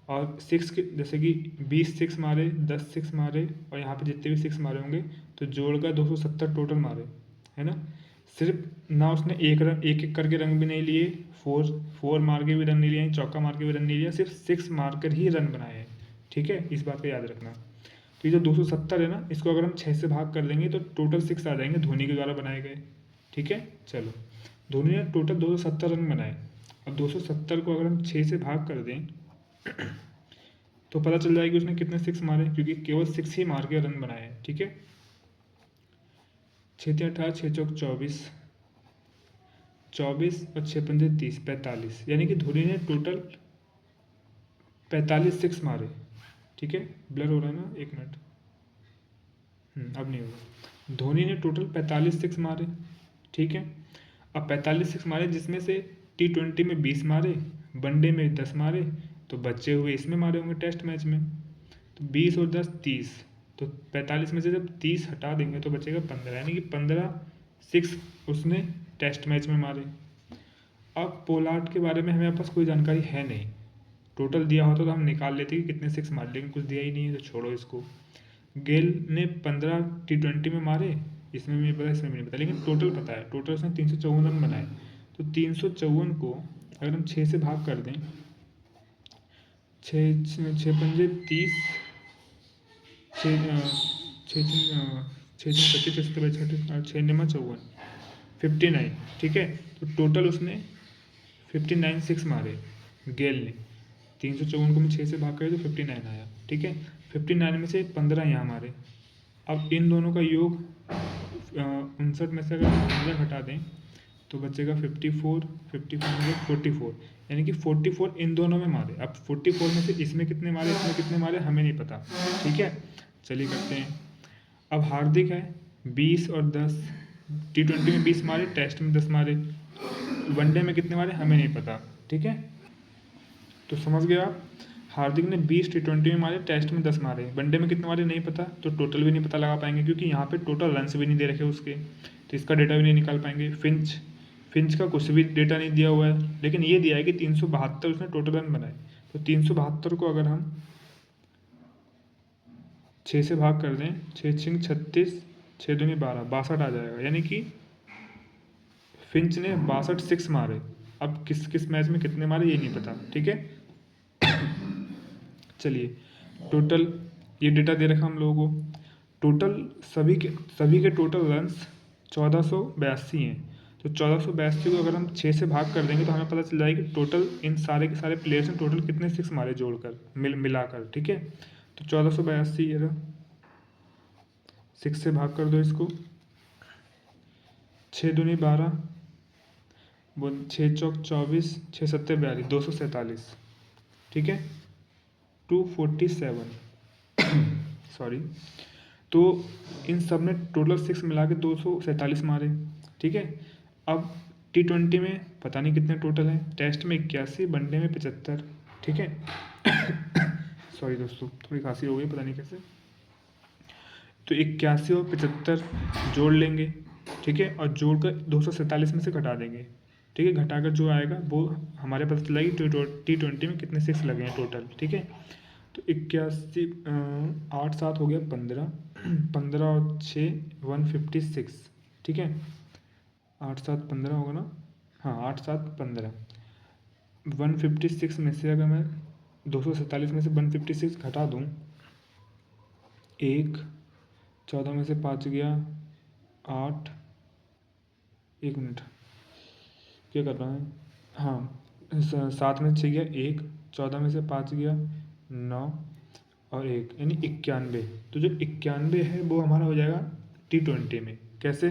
Speaker 1: और 6 के जैसे कि 20 6 मारे, 10 6 मारे, और यहाँ पे जितने भी 6 मारे होंगे तो जोड़कर 270 टोटल मारे, है ना। सिर्फ ना उसने एक रन एक एक करके रन भी नहीं लिए, फोर मार के भी रन नहीं लिए, चौका मार के भी रन नहीं लिया, सिर्फ 6 मार कर ही रन बनाए हैं, ठीक है। इस बात का याद रखना। तो ये जो 270 है ना, इसको अगर हम 6 से भाग कर देंगे तो टोटल 6 आ जाएंगे धोनी के द्वारा बनाए गए, ठीक है। चलो, धोनी ने टोटल 270 रन बनाए। अब 270 को अगर हम 6 से भाग कर दें तो पता चल जाएगा उसने कितने 6 मारे, क्योंकि केवल 6 ही मार के रन बनाए हैं, ठीक है। 6 3 18, 6 चौक 24, 24 और 6 पंजे 30, 45, यानी कि धोनी ने टोटल 45 6 मारे, ठीक है। ब्लर हो रहा है ना, एक मिनट, अब नहीं होगा। धोनी ने टोटल 45 6 मारे, ठीक है। अब 45 6 मारे, जिसमें से T20 में 20 मारे, वनडे में 10 मारे, तो बचे हुए इसमें मारे होंगे टेस्ट मैच में, तो 20 और 10 30, तो 45 में से जब 30 हटा देंगे तो बचेगा 15, यानी कि 15 6 उसने टेस्ट मैच में मारे। अब पोलार्ड के बारे में हमारे पास कोई जानकारी है नहीं, टोटल दिया होता तो हम निकाल लेते कि कितने 6 मारे, लेकिन कुछ दिया ही नहीं है, तो छोड़ो इसको। गेल ने 15 T20 में मारे, इसमें भी नहीं पता, इसमें भी नहीं पता, लेकिन टोटल पता है, टोटल उसने 354 रन बनाए। तो 354 को अगर हम 6 से भाग कर दें, 6 पंजे 30, 6 निमा 54, 59, ठीक है। तो टोटल उसने 59 6 मारे गेल ने। 354 को मैं 6 से भाग कर तो 59 आया, ठीक है। 59 में से 15 यहाँ मारे। अब इन दोनों का योग 59 में से अगर 15 घटा दें तो बचेगा 54, 54 44, यानी कि 44 इन दोनों में मारे। अब 44 में से इसमें कितने मारे, इसमें कितने मारे, हमें नहीं पता, ठीक है। चलिए करते हैं। अब हार्दिक है 20 और 10, T20 में 20 मारे, टेस्ट में 10 मारे, वनडे में कितने मारे हमें नहीं पता, ठीक है। तो समझ गए आप, हार्दिक ने 20 T20 में मारे, टेस्ट में 10 मारे, वनडे में कितने मारे नहीं पता, तो टोटल भी नहीं पता लगा पाएंगे, क्योंकि यहाँ पे टोटल रन्स भी नहीं दे रखे उसके, तो इसका डेटा भी नहीं निकाल पाएंगे। फिंच का कुछ भी डेटा नहीं दिया हुआ है, लेकिन ये दिया है कि 372 उसने टोटल रन बनाए। तो 372 को अगर हम 6 से भाग कर दें, 6 6 36, 6 दूनी 12, 62 आ जाएगा, यानी कि फिंच ने 62 6 मारे। अब किस किस मैच में कितने मारे ये नहीं पता, ठीक है। चलिए, टोटल ये डेटा दे रखा हम लोगों को, टोटल सभी के टोटल रन्स 1482 हैं। तो 1482 को अगर हम 6 से भाग कर देंगे तो हमें पता चल जाएगा कि टोटल इन सारे के सारे प्लेयर्स ने टोटल कितने 6 मारे जोड़कर मिलाकर, ठीक है। तो 1482 ये रहा, 6 से भाग कर दो इसको, 6 दूनी 12, 6 चौक 24, 6 सत्ते 42, 247, ठीक है, 247 सॉरी। तो इन सब ने टोटल 6 मिला के 247 मारे, ठीक है। अब T20 में पता नहीं कितने टोटल हैं, टेस्ट में 81, वनडे में 75, ठीक है। सॉरी दोस्तों, थोड़ी खांसी हो गई पता नहीं कैसे। तो 81 और 75 जोड़ लेंगे, ठीक है, और जोड़कर 247 में से घटा देंगे, ठीक है। घटाकर जो आएगा वो हमारे पास चलाएगी T20 में कितने 6 लगे हैं टोटल, ठीक है। तो 81 8 7 हो गया 15, 15 और 6 156, ठीक है। 8 7 15 होगा ना, हाँ 8 7 15, 156 में से अगर मैं 247 में से 156 घटा दूँ, 1 14 में से 5 गया 8, 1 मिनट क्या कर रहा है, हाँ 7 में से 6 गया 1, 14 में से 5 गया 9 और 1, यानी 91। तो जो 91 है वो हमारा हो जाएगा T20 में। कैसे,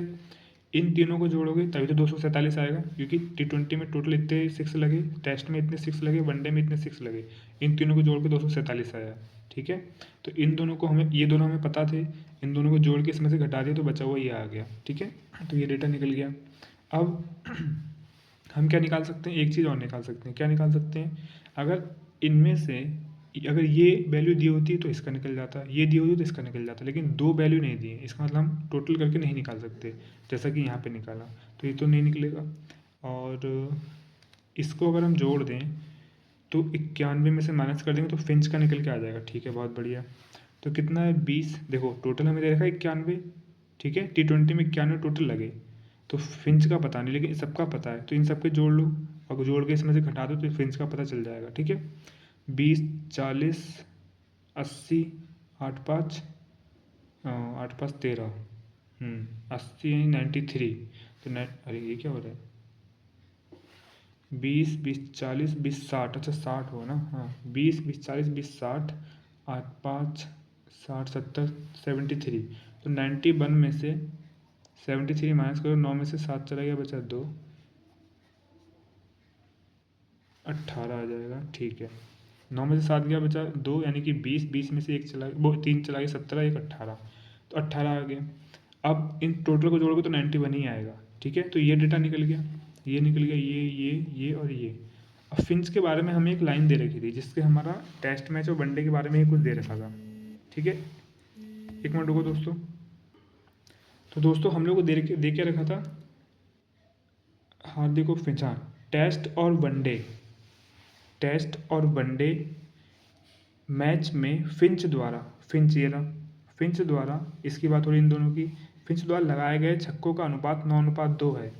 Speaker 1: इन तीनों को जोड़ोगे तभी तो 247 आएगा, क्योंकि T20 में टोटल इतने 6 लगे, टेस्ट में इतने 6 लगे, वनडे में इतने 6 लगे, इन तीनों को जोड़ के 247 आया, ठीक है। तो इन दोनों को हमें, ये दोनों हमें पता थे, इन दोनों को जोड़ के इसमें से घटा दिया तो बचा हुआ ये आ गया, ठीक है। तो ये डेटा निकल गया। अब हम क्या निकाल सकते हैं, एक चीज़ और निकाल सकते हैं। क्या निकाल सकते हैं, अगर इनमें से अगर ये वैल्यू दी होती तो इसका निकल जाता, ये दी होती तो इसका निकल जाता, लेकिन दो वैल्यू नहीं दी है, इसका मतलब हम टोटल करके नहीं निकाल सकते, जैसा कि यहाँ पे निकाला, तो ये तो नहीं निकलेगा। और इसको अगर हम जोड़ दें तो 91 में से माइनस कर देंगे तो फिंच का निकल के आ जाएगा। ठीक है, बहुत बढ़िया। तो कितना है 20। देखो टोटल हमें दे रखा है 91। ठीक है, T20 में 91 टोटल लगे। तो फिंच का पता नहीं, लेकिन सबका पता है, तो इन सबके जोड़ लो और जोड़ के इसमें से घटा दो तो फिंच का पता चल जाएगा। ठीक है, 20 40 80 8 5 8 5 13 80 93। तो अरे ये क्या हो रहा है, 20 20 40 20 60। अच्छा 60 हो ना, हाँ 20 20 40 20 60 8 5 60 70 73। तो 91 में से 73 माइनस करो, 9 में से 7 चला गया, बचा 2, 18 आ जाएगा। ठीक है, 9 में से 7 गया, बचा 2, यानी कि 20। 20 में से एक चला वो 3 चला गया, 17 एक 18। तो 18 आ गया। अब इन टोटल को जोड़ोगे तो 91 ही आएगा। ठीक है, तो ये डेटा निकल गया, ये निकल गया, ये और ये। अब फिंच के बारे में हमें एक लाइन दे रखी थी जिसके हमारा टेस्ट मैच और वनडे के बारे में ही कुछ दे रखा था। ठीक है, एक मिनट रुको दोस्तों। तो दोस्तों हम लोग को दे क्या रखा था, हार्दिक फिंच, हाँ टेस्ट और वनडे मैच में फिंच द्वारा इसकी बात हो रही इन दोनों की, फिंच द्वारा लगाए गए छक्कों का अनुपात 9:2 है।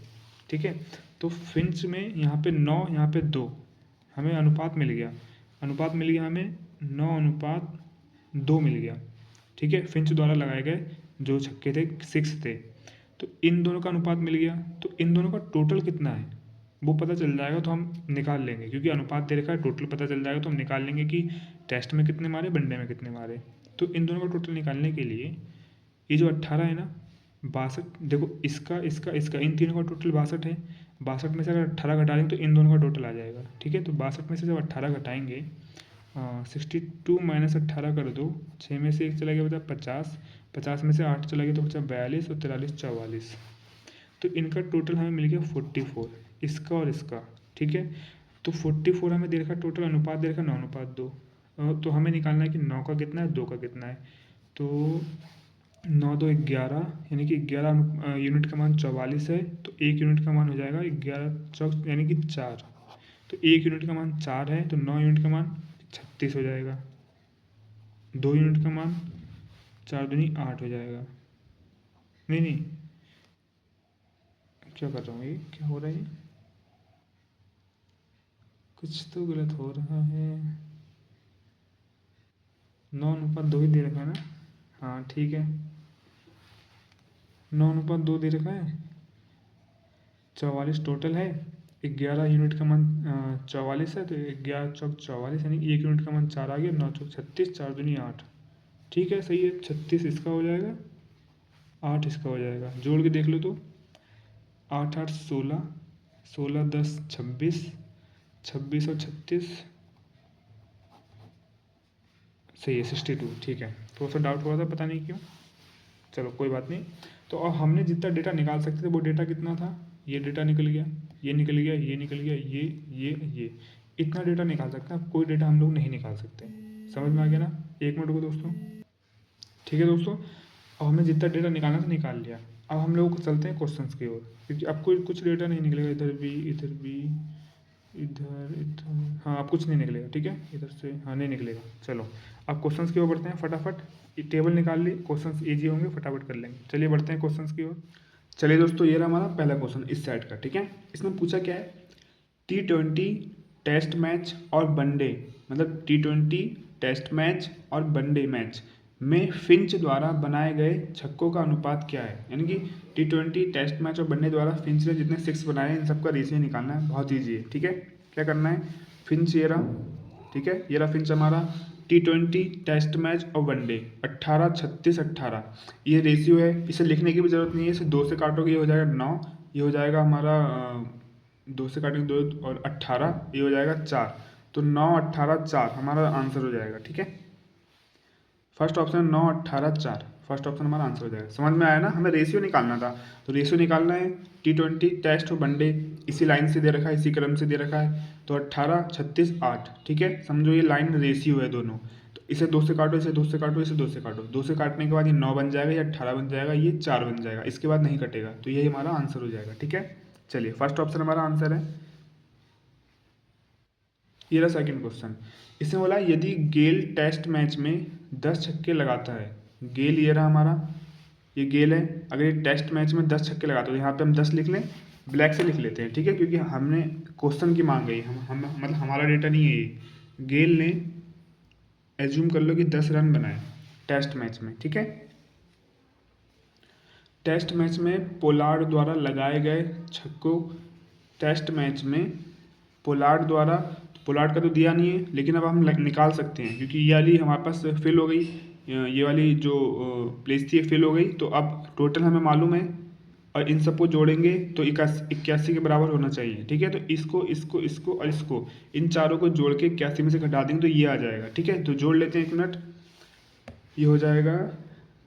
Speaker 1: ठीक है, तो फिंच में यहाँ पे 9, यहाँ पे 2, हमें अनुपात मिल गया, हमें 9:2 मिल गया। ठीक है, फिंच द्वारा लगाए गए जो छक्के थे 6 थे, तो इन दोनों का अनुपात मिल गया। तो इन दोनों का टोटल कितना है वो पता चल जाएगा, तो हम निकाल लेंगे, क्योंकि अनुपात दे रखा है, टोटल पता चल जाएगा तो हम निकाल लेंगे कि टेस्ट में कितने मारे, वनडे में कितने मारे। तो इन दोनों का टोटल निकालने के लिए ये जो 18 है ना, 62, देखो इसका इन तीनों का टोटल 62 है। 62 में से अगर 18 घटा देंगे तो इन दोनों का टोटल आ जाएगा। ठीक है, तो 62 में से जब 18 घटाएंगे, 62 माइनस 18 कर दो, 6 में से 1 चला गया, बचा 50, 50 में से 8 चला गया तो बचा 42 और 43 44। तो इनका टोटल हमें मिल गया 44, इसका और इसका। ठीक है, तो 44 हमें दे रखा, टोटल अनुपात दे रखा 9:2। तो हमें निकालना है कि 9 का कितना है, 2 का कितना है। तो 9 2 11, यानी कि 11 यूनिट का मान 44 है, तो 1 यूनिट का मान हो जाएगा 11 चौक यानी कि 4। तो 1 यूनिट का मान 4 है, तो 9 यूनिट का मान 36 हो जाएगा। 2 यूनिट का मान 4 दूनी 8 हो जाएगा। नहीं, क्या कर रहा हूँ, ये क्या हो रहा है, कुछ तो गलत हो रहा है। 9:2 ही दे रखा है ना, हाँ ठीक है, 9:2 दे रखा है। 44 टोटल है, 11 यूनिट का मान 44 है, तो 11 चौक 44, यानी 1 यूनिट का मान 4 आ गया, 9 चौक 36, 4 दूनी 8। ठीक है, सही है, 36 इसका हो जाएगा, 8 इसका हो जाएगा। जोड़ के देख लो तो 8 8 16, 16 10 26, 26 और 36, सही है 62। ठीक है, थोड़ा सा डाउट हुआ था, पता नहीं क्यों, चलो कोई बात नहीं। तो अब हमने जितना डेटा निकाल सकते थे वो डेटा कितना था, ये डेटा निकल गया, ये निकल गया, ये निकल गया, ये इतना डेटा निकाल सकते हैं। अब कोई डेटा हम लोग नहीं निकाल सकते। समझ में आ गया ना, एक मिनट को दोस्तों। ठीक है दोस्तों, अब हमने जितना डेटा निकालना था निकाल लिया। अब हम लोग चलते हैं क्वेश्चंस की ओर, क्योंकि अब कोई कुछ डेटा नहीं निकलेगा, इधर भी इधर, हाँ अब कुछ नहीं निकलेगा। ठीक है, इधर से हाँ नहीं निकलेगा। चलो अब क्वेश्चंस की ओर बढ़ते हैं फटाफट। ये टेबल निकाल ली, क्वेश्चंस इजी होंगे, फटाफट कर लेंगे। चलिए बढ़ते हैं क्वेश्चंस की ओर। चलिए दोस्तों, ये रहा हमारा पहला क्वेश्चन इस सेट का। ठीक है, इसमें पूछा क्या है, T20 टेस्ट मैच और वनडे, मतलब T20 टेस्ट मैच और वनडे मैच में फिंच द्वारा बनाए गए छक्कों का अनुपात क्या है। यानी कि T20 टेस्ट मैच और वनडे द्वारा फिंच ने जितने 6 बनाए हैं इन सबका रेशियो निकालना है। बहुत ईजी है। ठीक है, क्या करना है, फिंच ये रहा, ठीक है, ये रहा फिंच हमारा। T20 टेस्ट मैच और वनडे 18 36 18, ये रेशियो है, इसे लिखने की भी ज़रूरत नहीं है, इसे 2 से काटोगे ये हो जाएगा 9, ये हो जाएगा हमारा 2 से काटेंगे 2 और 18, ये हो जाएगा 4। तो 9 18 4 हमारा आंसर हो जाएगा। ठीक है, फर्स्ट ऑप्शन 9 18 4, फर्स्ट ऑप्शन हमारा आंसर हो जाएगा। समझ में आया ना, हमें रेशियो निकालना था, तो रेशियो निकालना है। T20 टेस्ट और वनडे इसी लाइन से दे रखा है, इसी क्रम से दे रखा है, तो 18 36 8। ठीक है, समझो ये लाइन रेशियो है दोनों, तो इसे 2 से काटो, इसे 2 से काटो, इसे 2 से काटो, 2 से काटने के बाद ये 9 बन जाएगा, ये 18 बन जाएगा, ये 4 बन जाएगा, इसके बाद नहीं कटेगा, तो यही हमारा आंसर हो जाएगा। ठीक है, चलिए फर्स्ट ऑप्शन हमारा आंसर है। ये रहा सेकंड क्वेश्चन। इसमें बोला यदि गेल टेस्ट मैच में 10 छक्के लगाता है, गेल ये रहा हमारा, ये गेल है, अगर ये टेस्ट मैच में 10 छक्के लगाता है तो यहाँ पे हम 10 लिख लें, ब्लैक से लिख लेते हैं, ठीक है, क्योंकि हमने क्वेश्चन की मांग गई, हम मतलब हमारा डेटा नहीं है ये। गेल ने एज्यूम कर लो कि 10 रन बनाए टेस्ट मैच में, ठीक है। टेस्ट मैच में पोलार्ड द्वारा लगाए गए छक्कों, टेस्ट मैच में पोलार्ड द्वारा, पोलार्ड का तो दिया नहीं है लेकिन अब हम निकाल सकते हैं क्योंकि ये वाली हमारे पास फिल हो गई, ये वाली जो प्लेस थी फिल हो गई। तो अब टोटल हमें मालूम है और इन सबको जोड़ेंगे तो 81 के बराबर होना चाहिए, ठीक है। तो इसको इसको इसको और इसको, इन चारों को जोड़ के 81 में से घटा देंगे तो ये आ जाएगा, ठीक है। तो जोड़ लेते हैं, 1 मिनट। ये हो जाएगा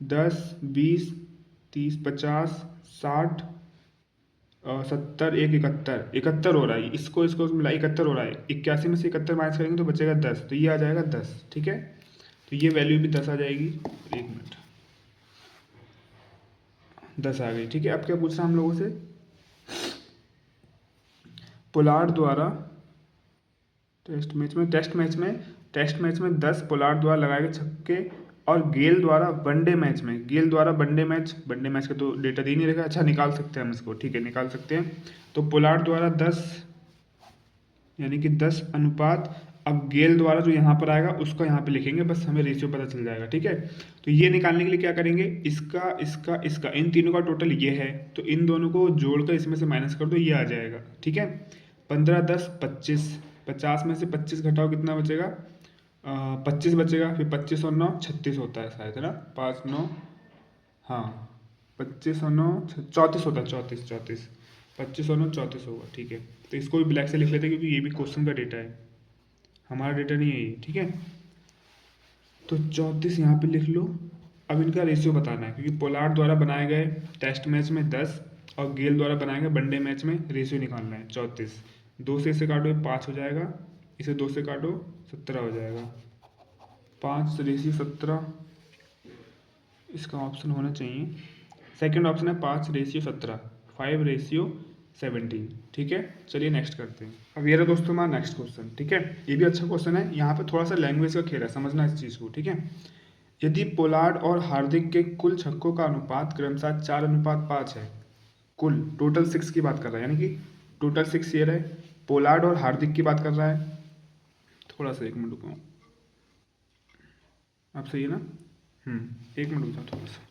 Speaker 1: 10, 20, 30, 50, 60, 70, 71, 71 हो रहा है। इसको इसको मिला 71 हो रहा है। 81 में से 71 माइनस करेंगे तो बचेगा 10, तो ये आ जाएगा 10, ठीक है। तो ये वैल्यू भी 10 आ जाएगी। 1 मिनट, 10 आ गई, ठीक है। अब क्या पूछ रहा हम लोगों से, पोलार्ड द्वारा टेस्ट मैच में 10 पोलार्ड द्वारा लगाए गए छक्के और गेल द्वारा वनडे मैच में, गेल द्वारा वनडे मैच का तो डेटा दे नहीं रहेगा, अच्छा निकाल सकते हैं हम इसको, ठीक है, निकाल सकते हैं। तो पोलार्ड द्वारा 10 यानी कि 10 अनुपात, अब गेल द्वारा जो यहाँ पर आएगा उसको यहाँ पे लिखेंगे, बस हमें रेशियो पता चल जाएगा, ठीक है। तो ये निकालने के लिए क्या करेंगे, इसका इसका इसका इन तीनों का टोटल ये है, तो इन दोनों को जोड़कर इसमें से माइनस कर दो, ये आ जाएगा, ठीक है। 15, 10, 25, 50 में से 25 घटाओ कितना बचेगा, 25 बचेगा, फिर 25 और 9 36 होता है शायद, है ना, 5, 9, हाँ 25 और 9 34 होता है, 34, 34, 25 और 9 34 होगा, ठीक है। तो इसको भी ब्लैक से लिख लेते हैं क्योंकि ये भी क्वेश्चन का डेटा है, हमारा डेटा नहीं है ये, ठीक है। तो 34 यहाँ पे लिख लो। अब इनका रेशियो बताना है क्योंकि पोलार्ड द्वारा बनाए गए टेस्ट मैच में 10 और गेल द्वारा बनाए गए वनडे मैच में रेशियो निकालना है। 34, 2 से इसे काटो 5 हो जाएगा, इसे 2 से काटो 17 हो जाएगा, 5 रेशियो 17 इसका ऑप्शन होना चाहिए। सेकंड ऑप्शन है 5 रेशियो 17, 5 रेशियो 17, ठीक है। चलिए नेक्स्ट करते हैं। अब ये रहा दोस्तों हमारा नेक्स्ट क्वेश्चन, ठीक है। ये भी अच्छा क्वेश्चन है, यहाँ पे थोड़ा सा लैंग्वेज का खेल है, समझना इस चीज़ को, ठीक है। यदि पोलार्ड और हार्दिक के कुल छक्कों का अनुपात क्रमशः 4:5 है, कुल टोटल 6 की बात कर रहा है, यानी कि टोटल 6 ये रहे, पोलार्ड और हार्दिक की बात कर रहा है। थोड़ा सा 1 मिनट रुको, अब सही है ना, 1 मिनट रुक जाओ थोड़ा सा,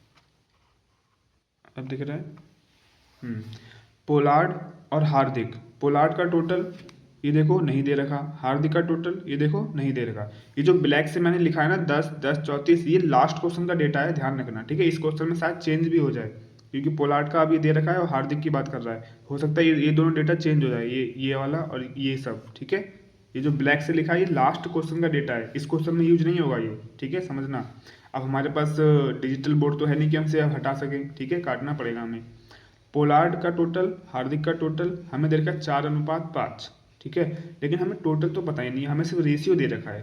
Speaker 1: अब दिख रहा है। पोलार्ड और हार्दिक, पोलार्ड का टोटल ये देखो नहीं दे रखा, हार्दिक का टोटल ये देखो नहीं दे रखा। ये जो ब्लैक से मैंने लिखा है ना 10, 10, 34, ये लास्ट क्वेश्चन का डेटा है, ध्यान रखना, ठीक है। इस क्वेश्चन में शायद चेंज भी हो जाए क्योंकि पोलार्ड का अभी दे रखा है और हार्दिक की बात कर रहा है, हो सकता है ये दोनों डेटा चेंज हो जाए, ये वाला और ये सब, ठीक है। ये जो ब्लैक से लिखा है ये लास्ट क्वेश्चन का डेटा है, इस क्वेश्चन में यूज नहीं होगा ये, ठीक है, समझना। अब हमारे पास डिजिटल बोर्ड तो है नहीं कि हमसे अब हटा सकें, ठीक है, काटना पड़ेगा हमें। पोलार्ड का टोटल, हार्दिक का टोटल हमें दे रखा है 4:5, ठीक है, लेकिन हमें टोटल तो पता ही नहीं है, हमें सिर्फ रेशियो दे रखा है।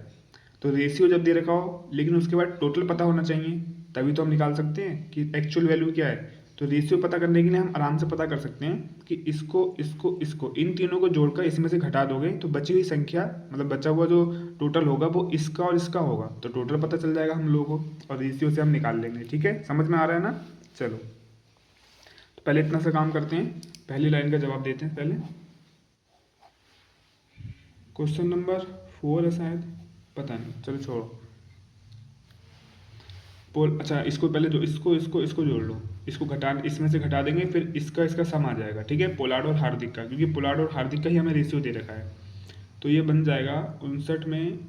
Speaker 1: तो रेशियो जब दे रखा हो लेकिन उसके बाद टोटल पता होना चाहिए, तभी तो हम निकाल सकते हैं कि एक्चुअल वैल्यू क्या है। तो रेशियो पता करने के लिए हम आराम से पता कर सकते हैं कि इसको इसको इसको इन तीनों को जोड़कर इसमें से घटा दोगे तो बची हुई संख्या, मतलब बचा हुआ जो टोटल होगा वो इसका और इसका होगा, तो टोटल पता चल जाएगा हम लोगों को और रेशियो से हम निकाल लेंगे, ठीक है, समझ में आ रहा है ना। चलो तो पहले इतना सा काम करते हैं, पहली लाइन का जवाब देते हैं पहले। क्वेश्चन नंबर 4 है शायद, पता नहीं, चलो छोड़ो। अच्छा इसको पहले जो इसको इसको इसको जोड़ लो, इसको घटा, इसमें से घटा देंगे फिर इसका इसका सम आ जाएगा, ठीक है, पोलार्ड और हार्दिक का, क्योंकि पोलार्ड और हार्दिक का ही हमें रेशियो दे रखा है। तो ये बन जाएगा 59 में,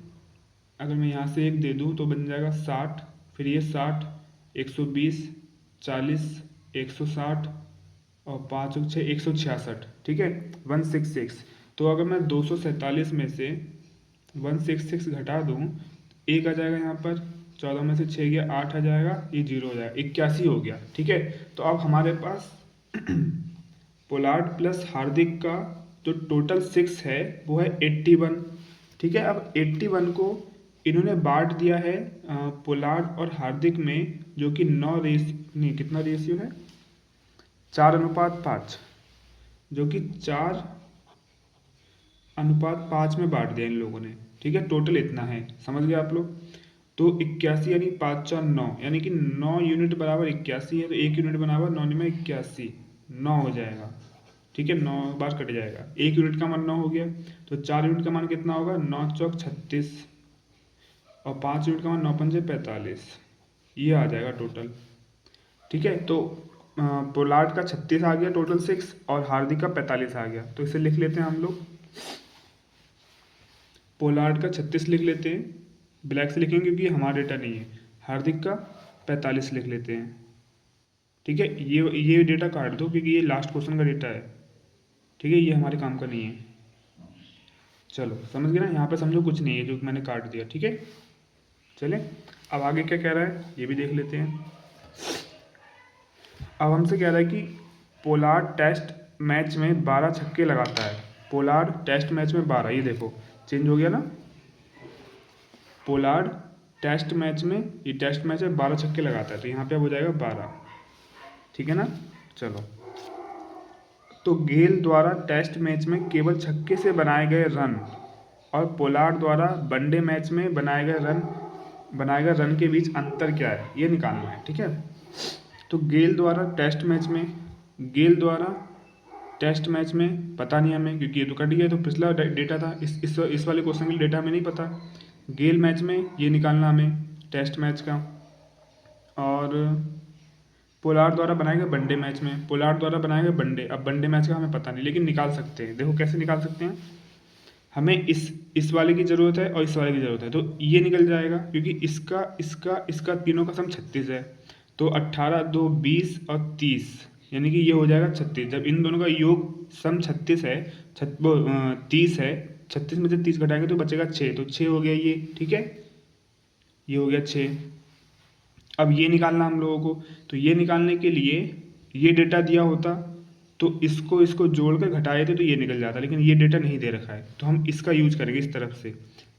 Speaker 1: अगर मैं यहाँ से 1 दे दूँ तो बन जाएगा 60, फिर ये 60, 120, 40, 160 और 5 और 6 166, ठीक है, 166। तो अगर मैं 247 में से 166 घटा दूँ, 1 आ जाएगा यहाँ पर, 14 में से 6 गया 8 आ जाएगा, ये 0 हो जाएगा, 81 हो गया, ठीक है। तो अब हमारे पास पोलार्ड प्लस हार्दिक का जो टोटल 6 है वो है 81, ठीक है। अब 81 को इन्होंने बांट दिया है पोलार्ड और हार्दिक में, जो कि 9 नहीं कितना रेशियो है, 4:5, जो कि 4 अनुपात 5 में बांट दिया इन लोगों ने, ठीक है। टोटल इतना है, समझ गए आप लोग। तो 81 यानी 5 4 9, यानी कि 9 यूनिट बराबर 81 है, तो 1 यूनिट बराबर 9 में 81, 9 हो जाएगा, ठीक है। 9 बार कट जाएगा, 1 यूनिट का मान 9 हो गया, तो 4 यूनिट का मान कितना होगा, 9 चौक 36, और 5 यूनिट का मान 9 पंजे 45, ये आ जाएगा टोटल, ठीक है। तो पोलार्ड का 36 आ गया टोटल 6, और हार्दिक का 45 आ गया, तो इसे लिख लेते हैं हम लोग। पोलार्ड का 36 लिख लेते हैं, ब्लैक से लिखेंगे क्योंकि हमारा डेटा नहीं है। हार्दिक का 45 लिख लेते हैं, ठीक है। ये डेटा काट दो क्योंकि ये लास्ट क्वेश्चन का डेटा है, ठीक है, ये हमारे काम का नहीं है। चलो समझ गए ना, यहाँ पे समझो कुछ नहीं है जो मैंने काट दिया, ठीक है। चले अब आगे क्या कह रहा है ये भी देख लेते हैं। अब हमसे कह रहा है कि पोलार्ड टेस्ट मैच में 12 छक्के लगाता है। पोलार्ड टेस्ट मैच में 12, ये देखो चेंज हो गया ना। पोलार्ड टेस्ट मैच में, ये टेस्ट मैच में 12 छक्के लगाता है, तो यहाँ पे अब हो जाएगा 12, ठीक है ना। चलो, तो गेल द्वारा टेस्ट मैच में केवल छक्के से बनाए गए रन और पोलार्ड द्वारा वनडे मैच में बनाए गए रन के बीच अंतर क्या है, ये निकालना है, ठीक है। तो गेल द्वारा टेस्ट मैच में पता नहीं हमें, क्योंकि ये तो कट गया, तो पिछला डेटा था, इस वाले क्वेश्चन के लिए डेटा हमें नहीं पता। गेल मैच में ये निकालना हमें, टेस्ट मैच का। और पोलार्ड द्वारा बनाए गए वनडे मैच में, पोलार्ड द्वारा बनाए गए वनडे, अब वनडे मैच का हमें पता नहीं, लेकिन निकाल सकते हैं। देखो कैसे निकाल सकते हैं, हमें इस वाले की ज़रूरत है और इस वाले की ज़रूरत है, तो ये निकल जाएगा क्योंकि इसका तीनों का सम 36 है, तो 18 2 20 और 30, यानी कि ये हो जाएगा 36। जब इन दोनों का योग सम 36 है, 30 है, 36 में से 30 घटाएंगे तो बचेगा 6, तो 6 हो गया ये, ठीक है, ये हो गया 6। अब ये निकालना हम लोगों को, तो ये निकालने के लिए ये डेटा दिया होता तो इसको जोड़ कर घटाए थे तो ये निकल जाता, लेकिन ये डेटा नहीं दे रखा है, तो हम इसका यूज करेंगे इस तरफ से,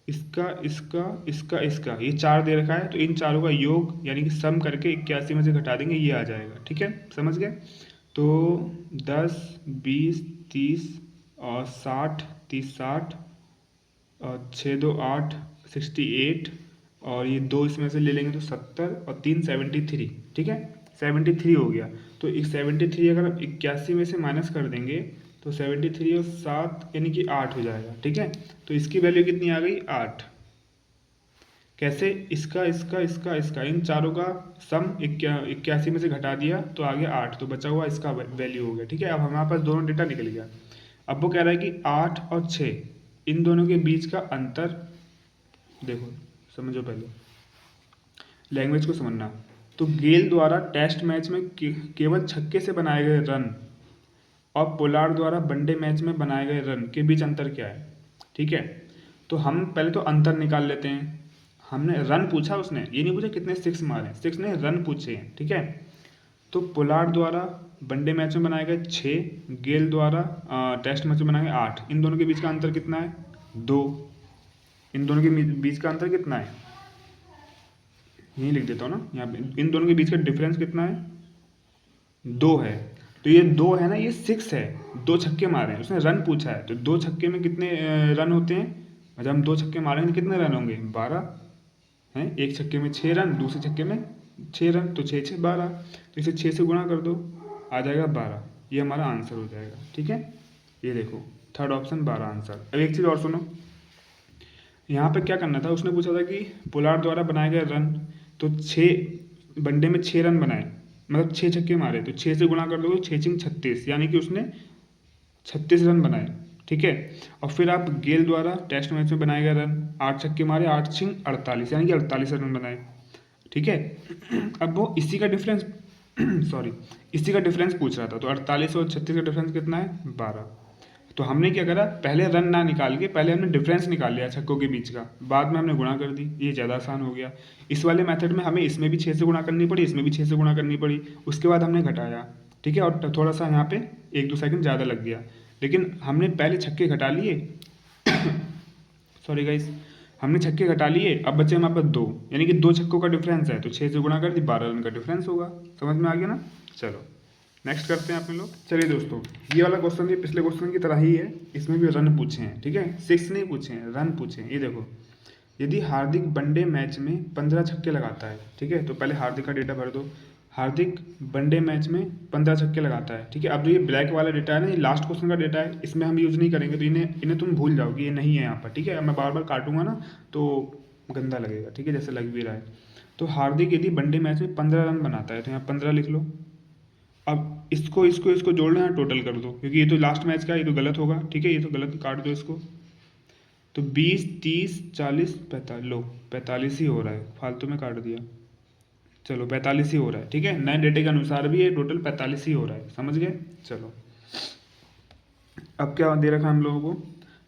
Speaker 1: इसका ये 4 दे रखा है, तो इन चारों का योग यानी कि सम करके 81 में से घटा देंगे, ये आ जाएगा, ठीक है, समझ गए। तो 10 20 30 और 60 30 60 और 6 2 8 68, और ये 2 इसमें से ले लेंगे तो 70 और 3 73, ठीक है, 73 हो गया। तो एक 73 अगर हम 81 में से माइनस कर देंगे तो 73 और 7 यानी कि 8 हो जाएगा, ठीक है। तो इसकी वैल्यू कितनी आ गई, 8। कैसे, इसका इन चारों का सम 81 में से घटा दिया तो आ गया 8, तो बचा हुआ इसका वैल्यू हो गया, ठीक है। अब हमारे पास दोनों डेटा निकल गया। अब वो कह रहा है कि 8 और 6 इन दोनों के बीच का अंतर, देखो समझो पहले लैंग्वेज को समझना। तो गेल द्वारा टेस्ट मैच में केवल छक्के से बनाए गए रन और पोलार्ड द्वारा वनडे मैच में बनाए गए रन के बीच अंतर क्या है, ठीक है। तो हम पहले तो अंतर निकाल लेते हैं। हमने रन पूछा, उसने ये नहीं पूछा कितने 6 मारे, 6 ने रन पूछे हैं, ठीक है। तो पोलार्ड द्वारा वनडे मैच में बनाए गए 6, गेल द्वारा टेस्ट मैच में बनाए गए 8, इन दोनों के बीच का अंतर कितना है, 2। इन दोनों के बीच का अंतर कितना है, यही लिख देता हूँ ना यहाँ पे, इन दोनों के बीच का डिफरेंस कितना है, 2 है। तो ये 2 है ना, ये 6 है, 2 छक्के मारे हैं, उसने रन पूछा है, तो 2 छक्के में कितने रन होते हैं, जब हम 2 छक्के मारेंगे तो कितने रन होंगे, 12 हैं। एक छक्के में 6 रन, दूसरे छक्के में 6 रन, तो 6 6 12, तो इसे 6 से गुणा कर दो, आ जाएगा 12, ये हमारा आंसर हो जाएगा, ठीक है। ये देखो थर्ड ऑप्शन 12 आंसर। अब एक चीज़ और सुनो, यहाँ पे क्या करना था, उसने पूछा था कि पोलार्ड द्वारा बनाए गए रन, तो 6 वनडे में 6 रन बनाए, मतलब 6 छक्के मारे, तो 6 से गुणा कर दो, 6 6 36, यानी कि उसने 36 रन बनाए, ठीक है। और फिर आप गेल द्वारा टेस्ट मैच में बनाए गए रन, 8 छक्के मारे, 8 6 48, यानी कि 48 रन बनाए, ठीक है। अब वो इसी का डिफरेंस इसी का डिफरेंस पूछ रहा था, तो 48 और 36 का डिफरेंस कितना है, 12। तो हमने क्या करा, पहले रन ना निकाल के पहले हमने डिफरेंस निकाल लिया छक्कों के बीच का, बाद में हमने गुणा कर दी, ये ज़्यादा आसान हो गया। इस वाले मेथड में हमें इसमें भी 6 से गुणा करनी पड़ी, इसमें भी 6 से गुणा करनी पड़ी, उसके बाद हमने घटाया, ठीक है। और थोड़ा सा यहाँ पे 1 2 सेकंड ज़्यादा लग गया, लेकिन हमने पहले छक्के घटा लिए सॉरी गाइस, हमने छक्के घटा लिए, अब बचे हमारे पास 2, यानी कि 2 छक्कों का डिफरेंस है, तो 6 से गुणा कर दी, 12 रन का डिफरेंस होगा, समझ में आ गया ना। चलो नेक्स्ट करते हैं अपने लोग। चलिए दोस्तों, ये वाला क्वेश्चन भी पिछले क्वेश्चन की तरह ही है, इसमें भी रन पूछे हैं, ठीक है, 6 नहीं पूछे हैं, रन पूछे हैं। ये देखो, यदि हार्दिक वनडे मैच में 15 छक्के लगाता है, ठीक है, तो पहले हार्दिक का डेटा भर दो। हार्दिक वनडे मैच में 15 छक्के लगाता है, ठीक है। अब जो ये ब्लैक वाला डेटा है ना, ये लास्ट क्वेश्चन का डेटा है, इसमें हम यूज़ नहीं करेंगे, तो इन्हें तुम भूल जाओगे, ये नहीं है यहाँ पर, ठीक है। अब मैं बार बार काटूंगा ना तो गंदा लगेगा, ठीक है, जैसे लग भी रहा है। तो हार्दिक यदि वनडे मैच में 15 रन बनाता है, तो यहाँ 15 लिख लो। अब इसको जोड़ लो, यहाँ टोटल कर दो, क्योंकि ये तो लास्ट मैच का, ये तो गलत होगा, ठीक है, ये तो गलत, काट दो इसको। तो 20, 30, 40, 45, लो 45 ही हो रहा है, फालतू में काट दिया। चलो 45 ही हो रहा है, ठीक है, नए डेटे के अनुसार भी ये टोटल 45 ही हो रहा है, समझ गए। चलो अब क्या दे रखा है हम लोगों को,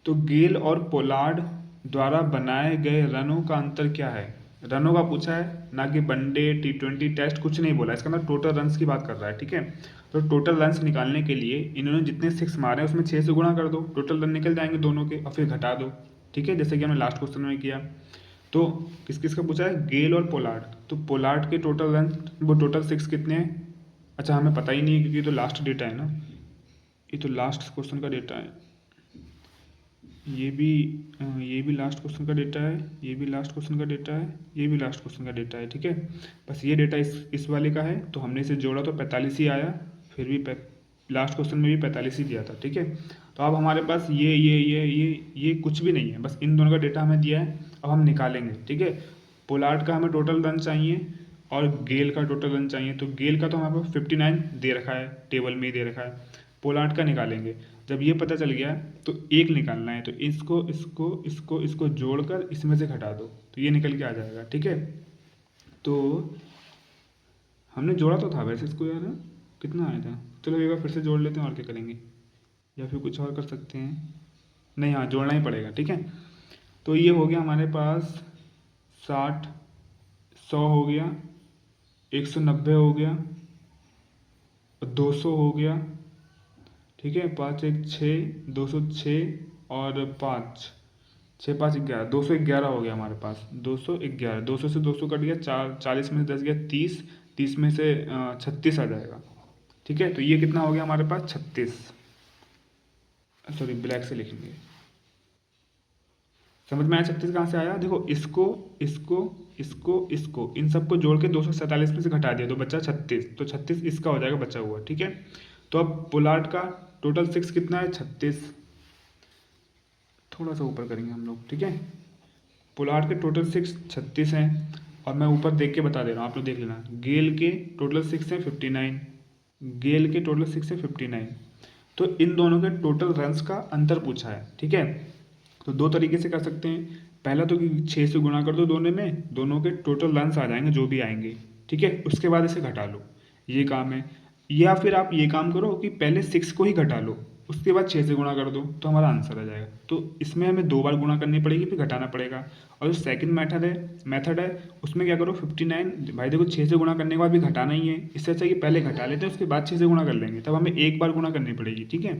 Speaker 1: तो गेल और पोलार्ड द्वारा बनाए गए रनों का अंतर क्या है। रनों का पूछा है, ना कि वनडे, T20 टेस्ट, कुछ नहीं बोला, इसका अंदर टोटल रन्स की बात कर रहा है, ठीक है। तो टोटल रन्स निकालने के लिए इन्होंने जितने 6 मारे हैं उसमें 6 से गुणा कर दो, टोटल रन निकल जाएंगे दोनों के, और फिर घटा दो, ठीक है, जैसे कि हमने लास्ट क्वेश्चन में किया। तो किस किस का पूछा है, गेल और पोलार्ड। तो पोलार्ड के टोटल रन, वो टोटल 6 कितने हैं, अच्छा हमें पता ही नहीं है, क्योंकि ये तो लास्ट डेटा है ना, ये तो लास्ट क्वेश्चन का डेटा है, ये भी लास्ट क्वेश्चन का डेटा है, ये भी लास्ट क्वेश्चन का डेटा है, ये भी लास्ट क्वेश्चन का डेटा है, ठीक है। बस ये डेटा इस वाले का है, तो हमने इसे जोड़ा तो 45 ही आया, फिर भी लास्ट क्वेश्चन में भी 45 ही दिया था, ठीक है। तो अब हमारे पास ये कुछ भी नहीं है, बस इन दोनों का डेटा हमें दिया है, अब हम निकालेंगे, ठीक है। पोलार्ड का हमें टोटल रन चाहिए और गेल का टोटल रन चाहिए, तो गेल का तो हमारे पास 59 दे रखा है, टेबल में ही दे रखा है। पोलार्ड का निकालेंगे, जब ये पता चल गया तो एक निकालना है, तो इसको जोड़कर इसमें से घटा दो, तो ये निकल के आ जाएगा, ठीक है। तो हमने जोड़ा तो था वैसे इसको यार, कितना आया था, चलो एक बार फिर से जोड़ लेते हैं, और क्या करेंगे, या फिर कुछ और कर सकते हैं, नहीं हाँ जोड़ना ही पड़ेगा, ठीक है। तो ये हो गया हमारे पास 60, 100 हो गया, 190 हो गया, 200 हो गया, ठीक है, 5 1 6, 206 और 5 6 5 11, 211 हो गया हमारे पास, 211, 200 से 200 कट गया, 40 में से 10 गया 30, 30 में से 36 आ जाएगा, ठीक है। तो ये कितना हो गया हमारे पास 36, सॉरी ब्लैक से लिखेंगे, समझ में आया 36 कहाँ से आया, देखो इसको इन सबको जोड़ के 247 में से घटा दिया तो बचा 36, तो 36 इसका हो जाएगा बचा हुआ, ठीक है। तो अब पोलार्ड का टोटल 6 कितना है, 36, थोड़ा सा ऊपर करेंगे हम लोग, ठीक है। पोलार्ड के टोटल 6 36 हैं, और मैं ऊपर देख के बता दे रहा हूँ, आप लोग देख लेना। गेल के टोटल 6 है 59, गेल के टोटल 6 है 59, तो इन दोनों के टोटल रन्स का अंतर पूछा है, ठीक है। तो दो तरीके से कर सकते हैं, पहला तो कि 6 से गुणा कर दो दोनों में, दोनों के टोटल रन्स आ जाएंगे जो भी आएंगे, ठीक है, उसके बाद इसे घटा लो, ये काम है। या फिर आप ये काम करो कि पहले 6 को ही घटा लो, उसके बाद 6 से गुणा कर दो, तो हमारा आंसर आ जाएगा। तो इसमें हमें 2 बार गुणा करनी पड़ेगी, फिर घटाना पड़ेगा। और जो सेकंड मेथड है उसमें क्या करो, 59, भाई देखो 6 से गुणा करने के बाद भी घटाना ही है, इससे अच्छा कि पहले घटा लेते हैं उसके बाद 6 से गुणा कर लेंगे, तब हमें एक बार गुणा करनी पड़ेगी, ठीक है।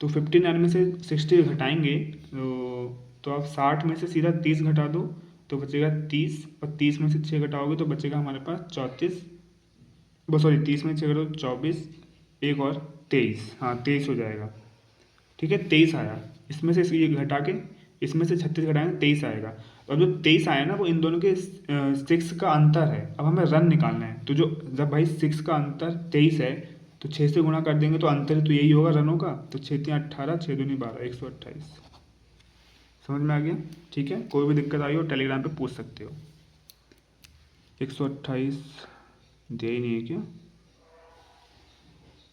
Speaker 1: तो 59 में से 60 घटाएंगे, तो आप 60 में से सीधा 30 घटा दो, तो बचेगा 30, और 30 में से 6 घटाओगे तो बचेगा हमारे पास 34, सॉरी 30 में 6 घटाओ 24, एक और 23, हाँ 23 हो जाएगा, ठीक है, 23 आया। इसमें से ये घटा के इसमें से 36 घटाएंगे 23 आएगा। तो अब जो 23 आया ना, वो इन दोनों के 6 का अंतर है, अब हमें रन निकालना है। तो जो जब भाई 6 का अंतर 23 है, तो 6 से गुणा कर देंगे तो अंतर तो यही होगा रनों का, तो 6 3 18, 6 दूनी 12, 128। समझ में आ गया, ठीक है। कोई भी दिक्कत आई हो टेलीग्राम पे पूछ सकते हो। 128 दिया ही नहीं है क्या,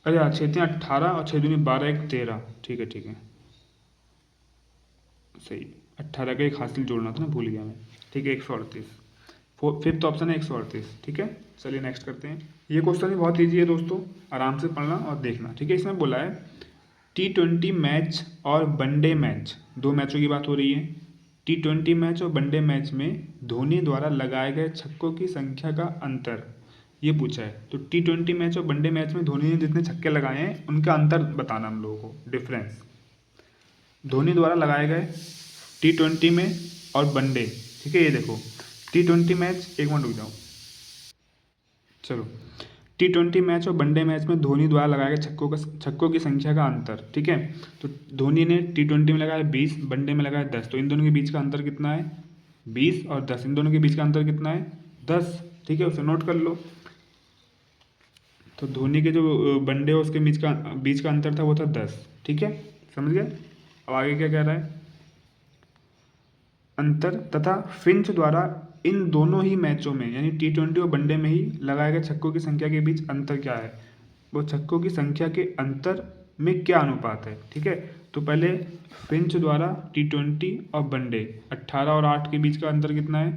Speaker 1: अरे हाँ 6 3 18 और 6 दूनी 12, 1 13, ठीक है ठीक है सही, 18 का एक हासिल जोड़ना था ना, भूल गया मैं, ठीक है 138, फिफ्थ ऑप्शन है 138, ठीक है। चलिए नेक्स्ट करते हैं। ये क्वेश्चन भी बहुत ईजी है दोस्तों, आराम से पढ़ना और देखना, ठीक है। इसमें बोला है T20 मैच और वनडे मैच, दो मैचों की बात हो रही है। T20 मैच और वनडे मैच में धोनी द्वारा लगाए गए छक्कों की संख्या का अंतर, ये पूछा है। तो T20 मैच और वनडे मैच में धोनी ने जितने छक्के लगाए हैं उनका अंतर बताना हम लोगों को, डिफरेंस धोनी द्वारा लगाए गए T20 में और वनडे, ठीक है। ये देखो T20 मैच, एक मिनट रुक जाओ, चलो T20 मैच और वनडे मैच में धोनी द्वारा लगाए गए छक्कों की संख्या का अंतर, ठीक है। तो धोनी ने T20 में लगाया 20, वनडे में लगाया 10, तो इन दोनों के बीच का अंतर कितना है? 20 और 10, इन दोनों के बीच का अंतर कितना है? 10, ठीक है, उसे नोट कर लो। तो धोनी के जो वनडे और उसके बीच का अंतर था वो था 10, ठीक है, समझ गए। अब आगे क्या कह रहा है? अंतर तथा फिंच द्वारा इन दोनों ही मैचों में यानी T20 और वनडे में ही लगाए गए छक्कों की संख्या के बीच अंतर क्या है? वो छक्कों की संख्या के अंतर में क्या अनुपात है, ठीक है। तो पहले फिंच द्वारा T20 और वनडे 18 और 8 के बीच का अंतर कितना है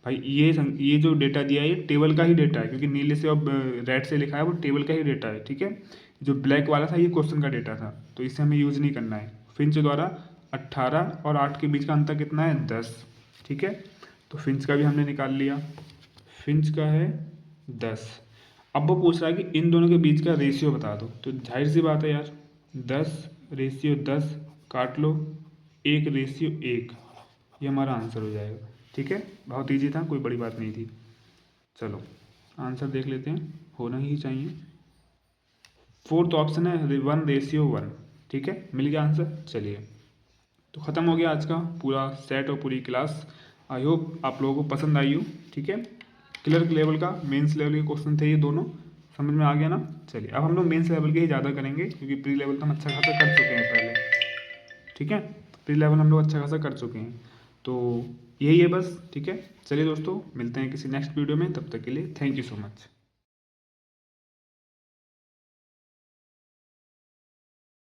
Speaker 1: भाई? ये जो डेटा दिया है ये टेबल का ही डेटा है, क्योंकि नीले से और रेड से लिखा है वो टेबल का ही डेटा है, ठीक है। जो ब्लैक वाला था ये क्वेश्चन का डेटा था, तो इसे हमें यूज नहीं करना है। फिंच द्वारा 18 और 8 के बीच का अंतर कितना है? 10, ठीक है। तो फिंच का भी हमने निकाल लिया, फिंच का है 10। अब वो पूछ रहा है कि इन दोनों के बीच का रेशियो बता दो, तो जाहिर सी बात है यार, 10:10 काट लो, 1:1, ये हमारा आंसर हो जाएगा, ठीक है। बहुत ईजी था, कोई बड़ी बात नहीं थी। चलो आंसर देख लेते हैं, होना ही चाहिए। फोर्थ ऑप्शन है 1:1, ठीक है, मिल गया आंसर। चलिए, तो ख़त्म हो गया आज का पूरा सेट और पूरी क्लास। आई होप आप लोगों को पसंद आई हो, ठीक है। क्लर्क लेवल का, मेंस लेवल के क्वेश्चन थे ये दोनों, समझ में आ गया ना। चलिए अब हम लोग मेंस लेवल के ही ज़्यादा करेंगे, क्योंकि प्री लेवल तो हम अच्छा खासा कर चुके हैं पहले, ठीक है। प्री लेवल हम लोग अच्छा खासा कर चुके हैं, तो यही है बस, ठीक है। चलिए दोस्तों, मिलते हैं किसी नेक्स्ट वीडियो में, तब तक के लिए थैंक यू सो मच।